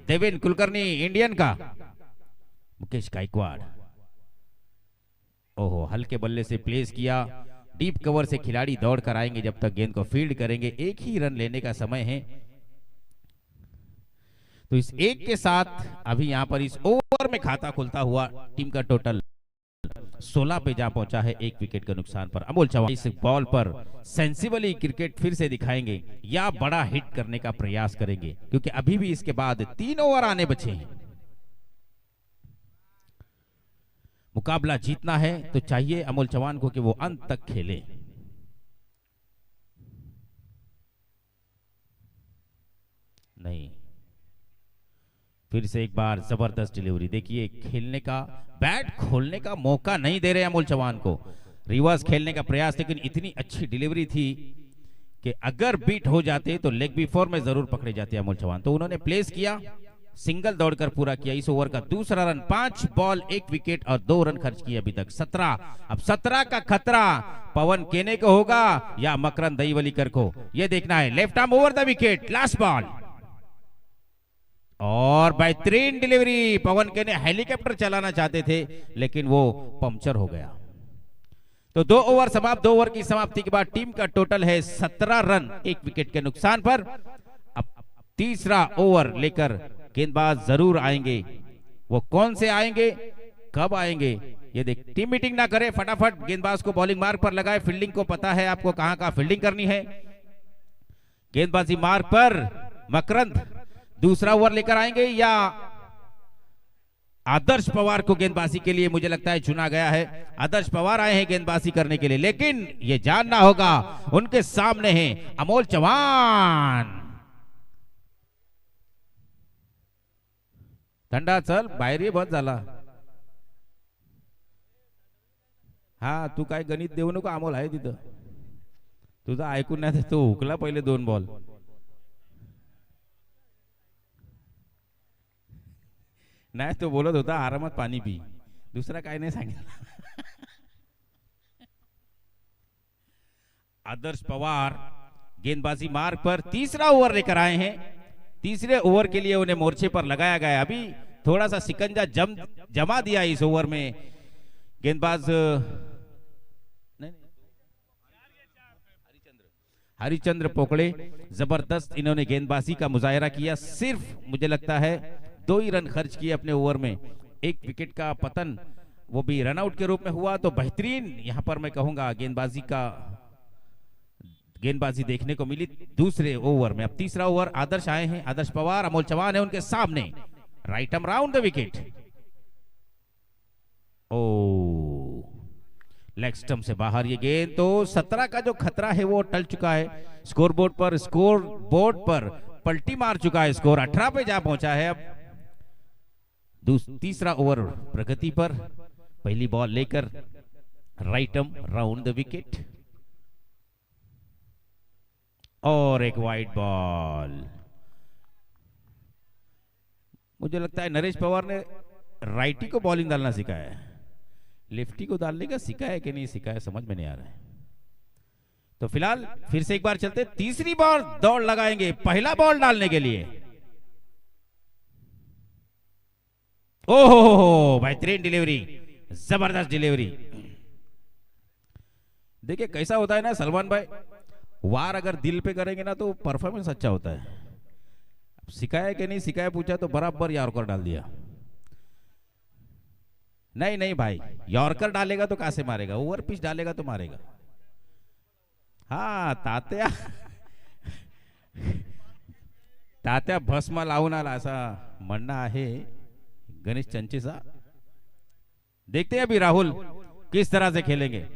देवेंद्र कुलकर्णी इंडियन का, मुकेश गायकवाड़, ओहो हल्के बल्ले से प्लेस किया, डीप कवर से खिलाड़ी दौड़ कर आएंगे जब तक गेंद को फील्ड करेंगे। एक ही रन लेने का समय है, तो इस एक के साथ अभी यहां पर इस ओवर में खाता खुलता हुआ टीम का टोटल 16 पे जा पहुंचा है, 1 विकेट के नुकसान पर। अमोल चौहान इस बॉल पर सेंसिबली क्रिकेट फिर से दिखाएंगे या बड़ा हिट करने का प्रयास करेंगे, क्योंकि अभी भी इसके बाद 3 ओवर आने बचे हैं। मुकाबला जीतना है तो चाहिए अमोल चौहान को कि वो अंत तक खेले। नहीं, फिर से एक बार जबरदस्त डिलीवरी, देखिए खेलने का, बैट खोलने का मौका नहीं दे रहे अमोल चौहान को। रिवर्स खेलने का प्रयास, लेकिन इतनी अच्छी डिलीवरी थी कि अगर बीट हो जाते तो लेग बिफोर में जरूर पकड़े जाते अमोल चौहान। तो उन्होंने प्लेस किया, सिंगल दौड़कर पूरा किया इस ओवर का दूसरा रन। 5 बॉल 1 विकेट और 2 रन खर्च किए अभी तक। 17, अब 17 का खतरा पवन केने को होगा या मकरंद दहीवलीकर को, यह देखना है। Left arm over the wicket, last ball और बेहतरीन डिलीवरी। पवन केने हेलीकॉप्टर चलाना चाहते थे लेकिन वो पंक्चर हो गया। तो 2 ओवर समाप्त। 2 ओवर की समाप्ति के बाद टीम का टोटल है 17 रन 1 विकेट के नुकसान पर। अब तीसरा ओवर लेकर गेंदबाज जरूर आएंगे। वो कौन से आएंगे, कब आएंगे, ये देख। टीम मीटिंग ना करे, फटाफट गेंदबाज को बॉलिंग मार्क पर लगाए। फील्डिंग को पता है आपको कहां कहां फील्डिंग करनी है। गेंदबाजी मार्क पर मकरंद दूसरा ओवर लेकर आएंगे या आदर्श पवार को गेंदबाजी के लिए मुझे लगता है चुना गया है। आदर्श पवार आए हैं गेंदबाजी करने के लिए, लेकिन ये जानना होगा उनके सामने है अमोल चव्हाण। थंडा चल बाहेर ये बहुत झाला। हा तू काय गणित देऊ नको, अमोल आहे तिथं, तुझं ऐकून नाही तो हुकला पहिले 2 बॉल। नाही तो बोलत होता आरामात पाणी पी, दुसरा काय नाही सांगितलं। आदर्श पवार गेंदबाजी मार्ग पर तीसरा ओवर लेकर आए हैं। तीसरे ओवर के लिए उन्हें मोर्चे पर लगाया गया। अभी थोड़ा सा सिकंजा जमा दिया इस ओवर में गेंदबाज हरिचंद्र पोकड़े। जबरदस्त इन्होंने गेंदबाजी का मुजाहरा किया। सिर्फ मुझे लगता है 2 ही रन खर्च किए अपने ओवर में। एक विकेट का पतन, वो भी रनआउट के रूप में हुआ। तो बेहतरीन यहां पर मैं कहूंगा गेंदबाजी देखने को मिली दूसरे ओवर में। अब तीसरा ओवर आदर्श आए हैं, आदर्श पवार, अमोल चव्हाण है उनके सामने। Right arm round the wicket. Oh leg stump से बाहर ये गेंद। तो 17 का जो खतरा है वो टल चुका है। स्कोर बोर्ड पर पलटी मार चुका है। स्कोर 18 पे जा पहुंचा है। अब तीसरा ओवर प्रगति पर, पहली बॉल लेकर right arm round the wicket और एक वाइड बॉल। मुझे लगता है नरेश पवार ने राइटी को बॉलिंग डालना सिखाया है, लेफ्टी को डालने का सिखाया कि नहीं सिखाया समझ में नहीं आ रहा है। तो फिलहाल फिर से एक बार चलते, तीसरी बॉल दौड़ लगाएंगे पहला बॉल डालने के लिए। ओहो बेहतरीन डिलीवरी, जबरदस्त डिलीवरी। देखिए कैसा होता है ना सलमान भाई, वार अगर दिल पे करेंगे ना तो परफॉर्मेंस अच्छा होता है। सिखाया कि नहीं सिखाया पूछा तो बराबर यॉर्कर डाल दिया। नहीं भाई, यॉर्कर डालेगा तो कहां से मारेगा, ओवर पिच डालेगा तो मारेगा। हाँ तात्या भस्म लावून आला असा म्हणणं आहे गणेश चंचेचा। देखते हैं अभी राहुल किस तरह से खेलेंगे।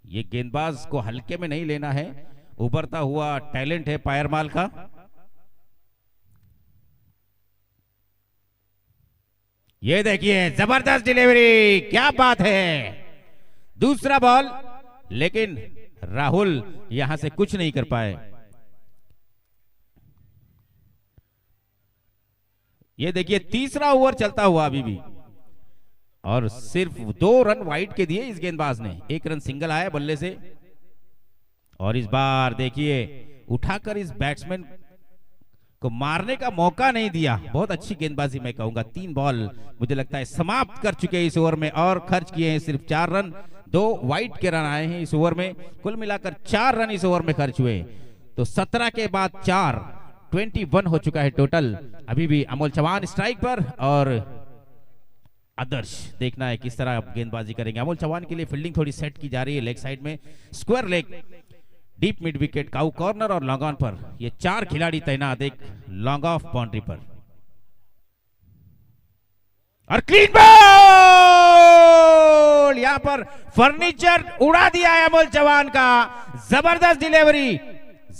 ये गेंदबाज को हल्के में नहीं लेना है, उभरता हुआ टैलेंट है पायरमाल का। ये देखिए जबरदस्त डिलीवरी, क्या बात है। दूसरा बॉल, लेकिन राहुल यहां से कुछ नहीं कर पाए। ये देखिए तीसरा ओवर चलता हुआ अभी भी, और सिर्फ 2 रन वाइड के दिए इस गेंदबाज ने। 1 रन सिंगल आया बल्ले से, और इस बार देखिए उठाकर इस बैट्समैन को मारने का मौका नहीं दिया। बहुत अच्छी गेंदबाजी मैं कहूंगा। 3 बॉल मुझे लगता है समाप्त कर चुके हैं इस ओवर में, और खर्च किए हैं सिर्फ 4 रन। 2 वाइड के रन आए हैं इस ओवर में, कुल मिलाकर 4 रन इस ओवर में खर्च हुए। तो 17 के बाद 4, 21 हो चुका है टोटल। अभी भी अमोल चव्हाण स्ट्राइक पर, और आदर्श देखना है किस तरह गेंदबाजी करेंगे। अमोल चव्हाण के लिए फील्डिंग थोड़ी सेट की जा रही है लेग साइड में, square leg, deep mid wicket, cow corner और लॉन्ग ऑन पर। ये 4 खिलाड़ी तैनात एक लॉन्ग ऑफ बाउंड्री पर, और क्लीन बॉल। यहां पर फर्नीचर उड़ा दिया है अमोल चव्हाण का। जबरदस्त डिलीवरी,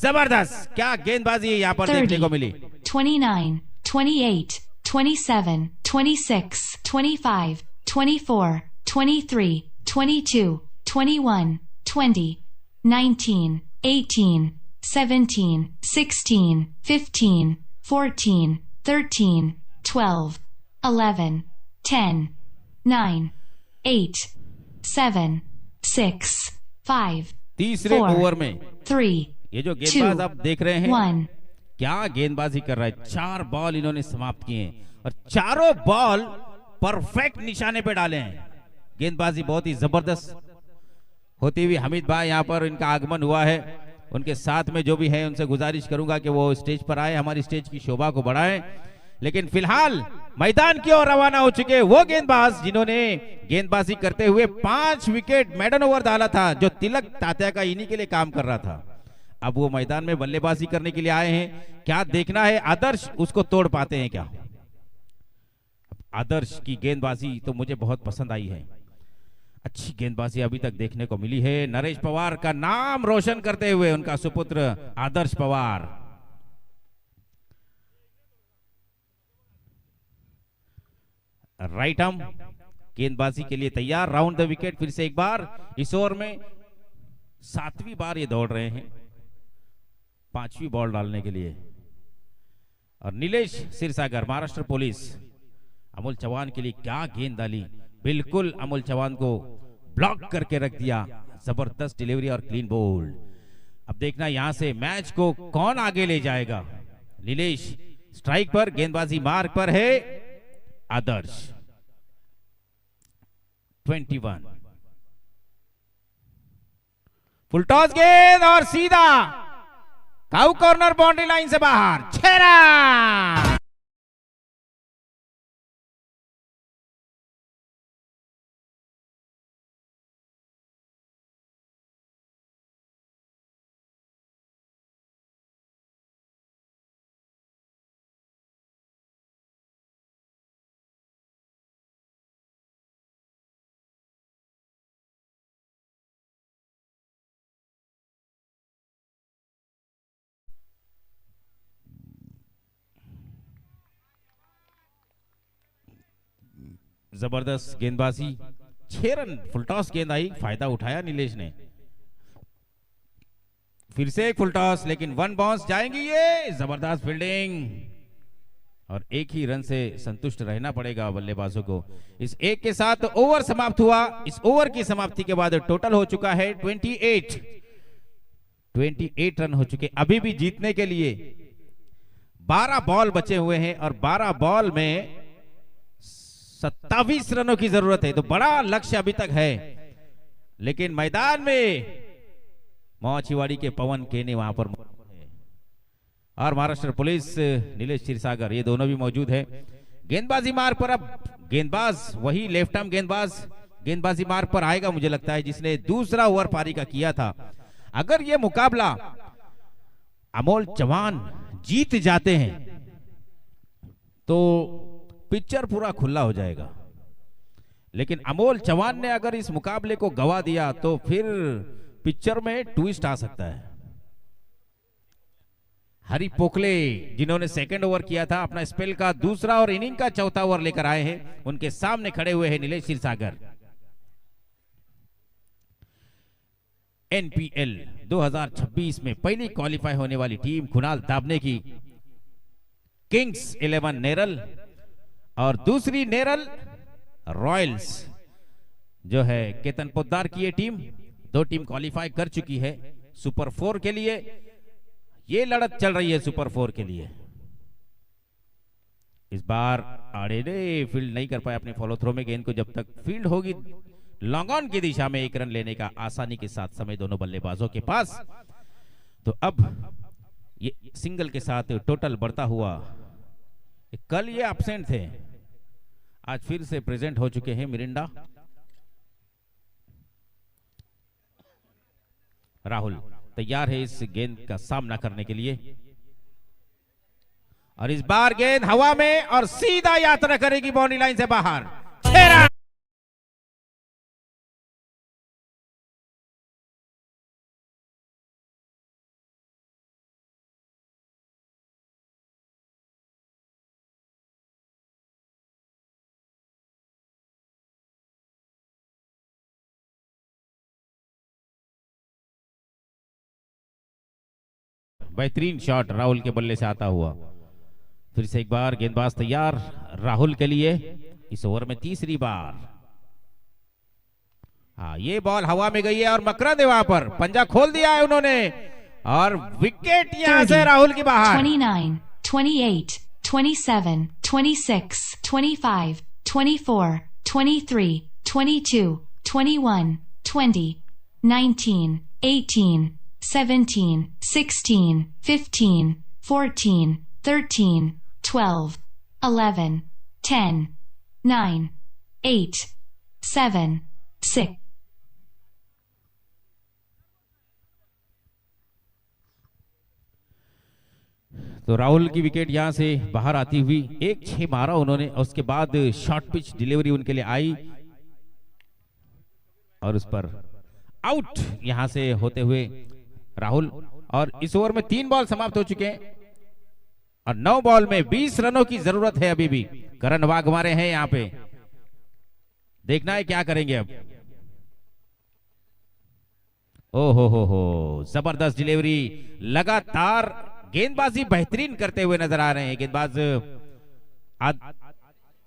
जबरदस्त, क्या गेंदबाजी यहां पर देखने को मिली। 29, 28, 27, 26, 25, 24, 23, 22, 21, 20, 19, 18, 17, 16, 15, 14, 13, 12, 11, 10, 9, 8, 7, 6, 5, तीसरे ओवर में 3, ये जो गेंदबाज आप देख रहे हैं 1, क्या गेंदबाजी कर रहा है। 4 बॉल इन्होंने समाप्त किए हैं, और चारों बॉल परफेक्ट निशाने पे डाले हैं। गेंदबाजी बहुत ही जबरदस्त होती हुई। हमीद भाई यहां पर इनका आगमन हुआ है, उनके साथ में जो भी है उनसे गुजारिश करूंगा कि वो स्टेज पर आए, हमारी स्टेज की शोभा को बढ़ाएं। लेकिन फिलहाल मैदान की ओर रवाना हो चुके वो गेंदबाज जिन्होंने गेंदबाजी करते हुए 5 विकेट मेडन ओवर डाला था, जो तिलक तात्या का इन्हीं के लिए काम कर रहा था, अब वो मैदान में बल्लेबाजी करने के लिए आए हैं। क्या देखना है, आदर्श उसको तोड़ पाते हैं क्या? आदर्श की गेंदबाजी तो मुझे बहुत पसंद आई है, अच्छी गेंदबाजी अभी तक देखने को मिली है। नरेश पवार का नाम रोशन करते हुए उनका सुपुत्र आदर्श पवार। राइट आर्म गेंदबाजी के लिए तैयार, राउंड द विकेट। फिर से एक बार इस ओवर में 7वीं बार ये दौड़ रहे हैं 5वीं बॉल डालने के लिए। और नीलेश सिरसागर महाराष्ट्र पुलिस, अमोल चौहान के लिए क्या गेंद डाली, बिल्कुल अमोल चौहान को ब्लॉक करके रख दिया, जबरदस्त डिलीवरी और क्लीन बोल्ड। अब देखना यहां से मैच को कौन आगे ले जाएगा। नीलेश स्ट्राइक पर, गेंदबाजी मार्ग पर है आदर्श। 21 फुल टॉस गेंद और सीधा काउ कॉर्नर, बाउंड्री लाइन से बाहर, 6 रन। जबरदस्त गेंदबाजी, 6 रन, फुल टॉस गेंद आई, फायदा उठाया नीलेश ने। फिर से एक फुल टॉस, लेकिन 1 बाउंस जाएंगी ये, जबरदस्त फील्डिंग और एक ही रन से संतुष्ट रहना पड़ेगा बल्लेबाजों को। इस एक के साथ ओवर समाप्त हुआ। इस ओवर की समाप्ति के बाद टोटल हो चुका है 28 रन हो चुके। अभी भी जीतने के लिए 12 बॉल बचे हुए हैं और 12 बॉल में 27 रनों की जरूरत है, तो बड़ा लक्ष्य अभी तक है। लेकिन मैदान में माछीवाड़ी के पवन केने वहां पर और महाराष्ट्र पुलिस नीलेश क्षीरसागर, ये दोनों भी मौजूद है। गेंदबाजी मार्ग पर अब गेंदबाज वही लेफ्ट आर्म गेंदबाज गेंदबाजी मार्ग पर आएगा, मुझे लगता है, जिसने दूसरा ओवर पारी का किया था। अगर ये मुकाबला अमोल चौहान जीत जाते हैं तो पिक्चर पूरा खुला हो जाएगा। लेकिन अमोल चौहान ने अगर इस मुकाबले को गवा दिया तो फिर पिक्चर में ट्विस्ट आ सकता है। हरि पोकले जिन्होंने सेकंड ओवर किया था, अपना स्पेल का दूसरा और इनिंग का चौथा ओवर लेकर आए हैं, उनके सामने खड़े हुए हैं नीलेश क्षीरसागर। एनपीएल 2026 में पहली क्वालिफाई होने वाली टीम कुणाल दाबने की किंग्स 11 नेरल और दूसरी नेरल रॉयल्स जो है केतन पोद्दार की ये टीम, 2 टीम क्वालिफाई कर चुकी है सुपर 4 के लिए। ये लड़त चल रही है सुपर 4 के लिए। इस बार आड़े फील्ड नहीं कर पाए अपने फॉलो थ्रो में गेंद को, जब तक फील्ड होगी लॉन्ग ऑन की दिशा में 1 रन लेने का आसानी के साथ समय दोनों बल्लेबाजों के पास। तो अब ये सिंगल के साथ टोटल बढ़ता हुआ, कल ये एब्सेंट थे, आज फिर से प्रेजेंट हो चुके हैं मिरिंडा। राहुल तैयार है इस गेंद का सामना करने के लिए और इस बार गेंद हवा में और सीधा यात्रा करेगी बाउंड्री लाइन से बाहर, 6 रन। बेहतरीन शॉट राहुल के बल्ले से आता हुआ। फिर से एक बार गेंदबाज तैयार राहुल के लिए इस ओवर में तीसरी बार। हाँ, ये बॉल हवा में गई है और मकरंद वहां पर पंजा खोल दिया है उन्होंने और विकेट यहां से राहुल की बाहर। 29, 28, 27, 26, 25, 24, 23, 22, 21, 20, 19, 18, 17, 16, 15, 14, 13, 12, 11, 10, 9, 8, 7, 6. तो राहुल की विकेट यहां से बाहर आती हुई, एक 6 मारा उन्होंने, और उसके बाद शॉर्ट पिच डिलीवरी उनके लिए आई और उस पर आउट यहां से होते हुए राहुल। और इस ओवर में 3 बॉल समाप्त हो चुके हैं और 9 बॉल में 20 रनों की जरूरत है अभी भी। करण वाघमारे हैं यहां पे, देखना है क्या करेंगे अब। ओ हो, जबरदस्त डिलीवरी, लगातार गेंदबाजी बेहतरीन करते हुए नजर आ रहे हैं गेंदबाज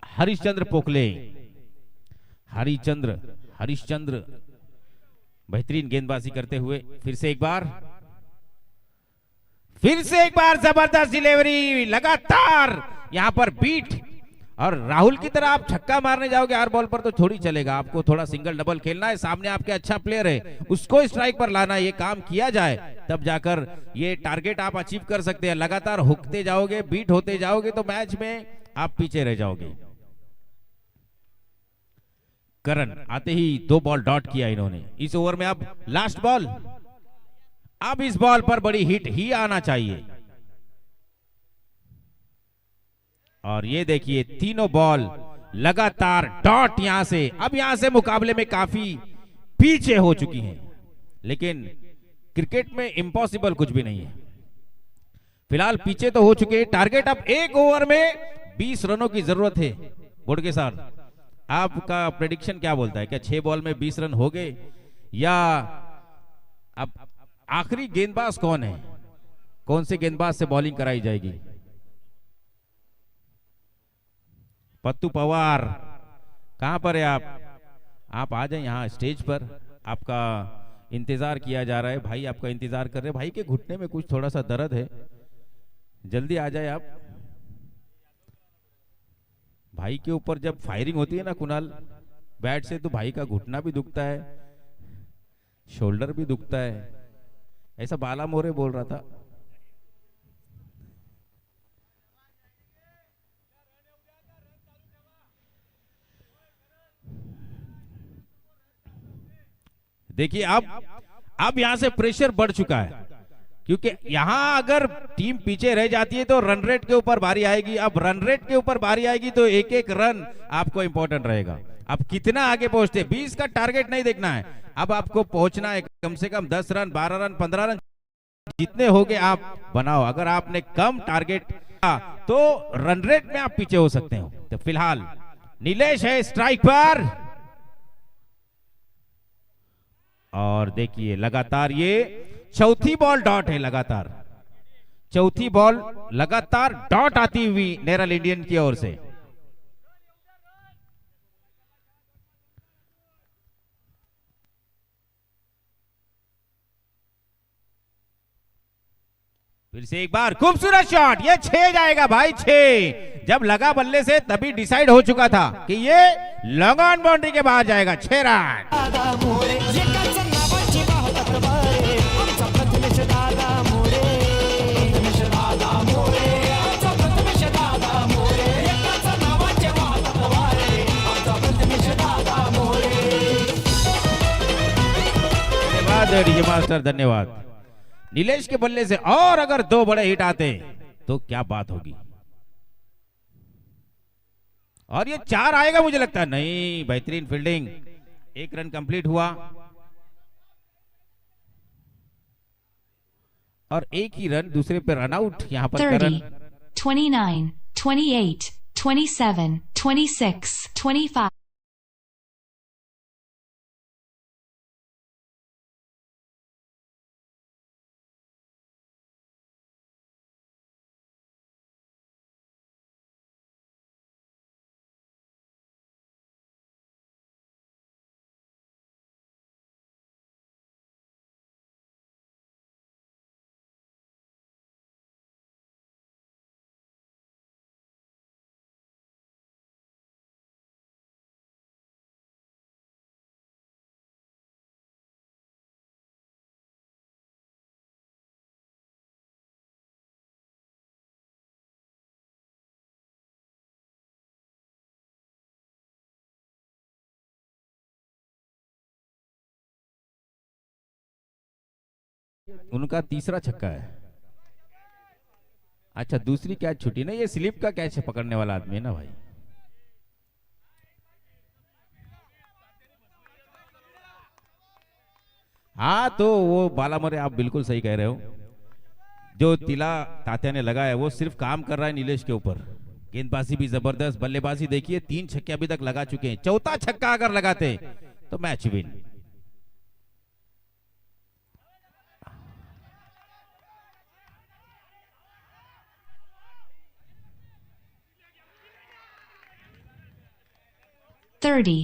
हरिश्चंद्र पोखले। हरिश्चंद्र बेहतरीन गेंदबाजी करते हुए फिर से एक बार जबरदस्त डिलीवरी, लगातार यहां पर बीट। और राहुल की तरह आप छक्का मारने जाओगे हर बॉल पर तो थोड़ी चलेगा, आपको थोड़ा सिंगल डबल खेलना है। सामने आपके अच्छा प्लेयर है, उसको स्ट्राइक पर लाना है। ये काम किया जाए तब जाकर ये टारगेट आप अचीव कर सकते हैं। लगातार हुकते जाओगे, बीट होते जाओगे तो मैच में आप पीछे रह जाओगे। करण आते ही 2 बॉल डॉट किया इन्होंने इस ओवर में। अब लास्ट बॉल, अब इस बॉल पर बड़ी हिट ही आना चाहिए। और ये देखिए तीनों बॉल लगातार डॉट यहां से। अब यहां से मुकाबले में काफी पीछे हो चुकी हैं, लेकिन क्रिकेट में इम्पॉसिबल कुछ भी नहीं है। फिलहाल पीछे तो हो चुके हैं। टारगेट अब 1 ओवर में 20 रनों की जरूरत है। बोर्ड के साथ आपका प्रेडिक्शन क्या बोलता है? क्या 6 बॉल में 20 रन हो गए, या अब आखिरी गेंदबाज कौन है? कौन से गेंदबाज से बॉलिंग कराई जाएगी? पत्तू पवार कहां पर है आप आ जाए यहां स्टेज पर, आपका इंतजार किया जा रहा है। भाई आपका इंतजार कर रहे हैं, भाई के घुटने में कुछ थोड़ा सा दर्द है, जल्दी आ जाए आप। भाई के ऊपर जब फायरिंग होती है ना कुणाल बैट से, तो भाई का घुटना भी दुखता है, शोल्डर भी दुखता है। ऐसा बाला मोरे बोल रहा था। देखिए अब यहां से प्रेशर बढ़ चुका है, क्योंकि यहां अगर टीम पीछे रह जाती है तो रन रेट के ऊपर बारी आएगी। अब रन रेट के ऊपर बारी आएगी तो एक एक रन आपको इंपॉर्टेंट रहेगा। अब कितना आगे पहुंचते, 20 का टारगेट नहीं देखना है, अब आपको पहुंचना है कम से कम 10 रन, 12 रन, 15 रन, जितने होंगे आप बनाओ। अगर आपने कम टारगेट तो रन रेट में आप पीछे हो सकते हो। तो फिलहाल नीलेश है स्ट्राइक पर, और देखिए लगातार ये चौथी बॉल डॉट है। लगातार चौथी बॉल लगातार डॉट आती हुई नेरल इंडियन की ओर से। फिर से एक बार खूबसूरत शॉट, ये 6 जाएगा भाई, 6 जब लगा बल्ले से तभी डिसाइड हो चुका था कि ये लॉन्ग ऑन बाउंड्री के बाहर जाएगा। 6 रन। धन्यवाद डीजे मास्टर, धन्यवाद। नीलेश के बल्ले से और अगर 2 बड़े हिट आते तो क्या बात होगी। और ये 4 आएगा मुझे लगता है। नहीं, बेहतरीन फील्डिंग, 1 रन कंप्लीट हुआ और 1 ही रन दूसरे पे रन आउट। यहां पर 30, 29, 28, 27, 26, 25. उनका तीसरा छक्का है। अच्छा दूसरी कैच छुटी नहीं, ये स्लिप का कैच पकड़ने वाला आदमी है ना भाई। हाँ तो वो बालामरे आप बिल्कुल सही कह रहे हो, जो तिला तात्या ने लगा है वो सिर्फ काम कर रहा है नीलेश के ऊपर। गेंदबाजी भी जबरदस्त, बल्लेबाजी देखिए 3 छक्के अभी तक लगा चुके हैं, चौथा छक्का अगर लगाते तो मैच विन। Thirty,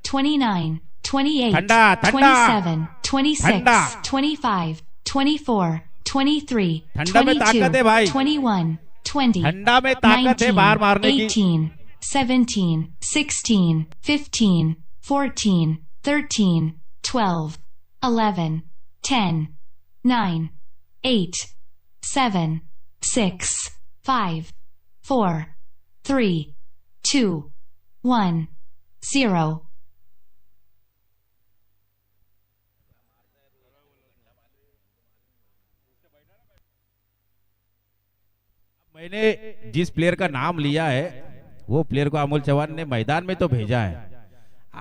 29, 28, ठंडा, ठंडा। 27, 26, ठंडा। 25, 24, 23, ठंडा में ताकत है भाई। 21, 20, ठंडा में ताकत है बाहर मारने की। 18, 17, 16, 15, 14, 13, 12, 11, 10, 9, 8, 7, 6, 5, 4, 3, 2, 1, 0. मैंने जिस प्लेयर का नाम लिया है वो प्लेयर को अमोल चौहान ने मैदान में तो भेजा है।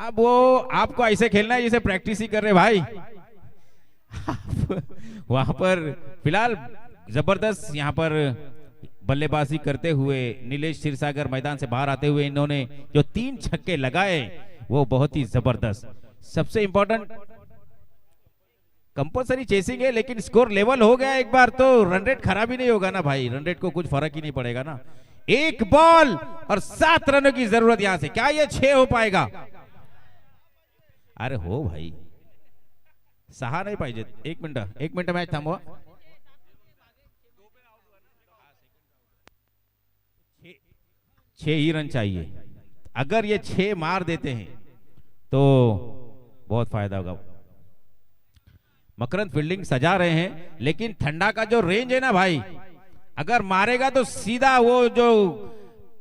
अब वो आपको ऐसे खेलना है जैसे प्रैक्टिस ही कर रहे भाई। वहां पर फिलहाल जबरदस्त यहाँ पर बल्लेबाजी करते हुए नीलेश क्षीरसागर मैदान से बाहर आते हुए इन्होंने जो 3 छक्के लगाए वो बहुत ही जबरदस्त। सबसे इंपॉर्टेंट कंपल्सरी चेसिंग है, लेकिन स्कोर लेवल हो गया एक बार तो रन रेट खराब ही नहीं होगा ना भाई, रन रेट को कुछ फर्क ही नहीं पड़ेगा ना। 1 बॉल और 7 रनों की जरूरत यहां से, क्या ये 6 हो पाएगा? अरे हो भाई, 6 नहीं पाहिजे। 1 मिनिट मैच थांबवा। 6 ही रन चाहिए, अगर ये 6 मार देते हैं तो बहुत फायदा होगा। मकरंद फील्डिंग सजा रहे हैं, लेकिन ठंडा का जो रेंज है ना भाई, अगर मारेगा तो सीधा वो जो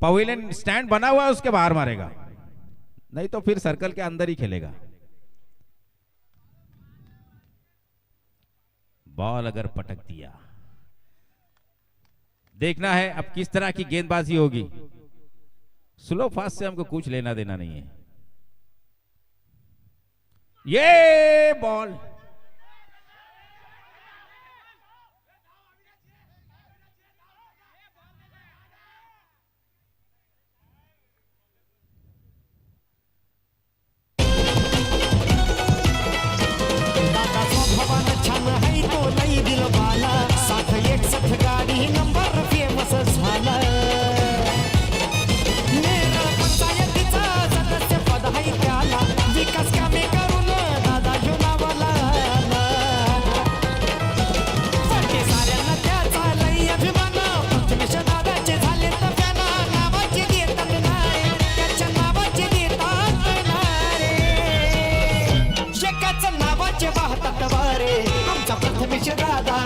पवेलियन स्टैंड बना हुआ है उसके बाहर मारेगा, नहीं तो फिर सर्कल के अंदर ही खेलेगा। बॉल अगर पटक दिया, देखना है अब किस तरह की गेंदबाजी होगी। स्लो फास्ट से हमको कुछ लेना देना नहीं है। ये बॉल दादा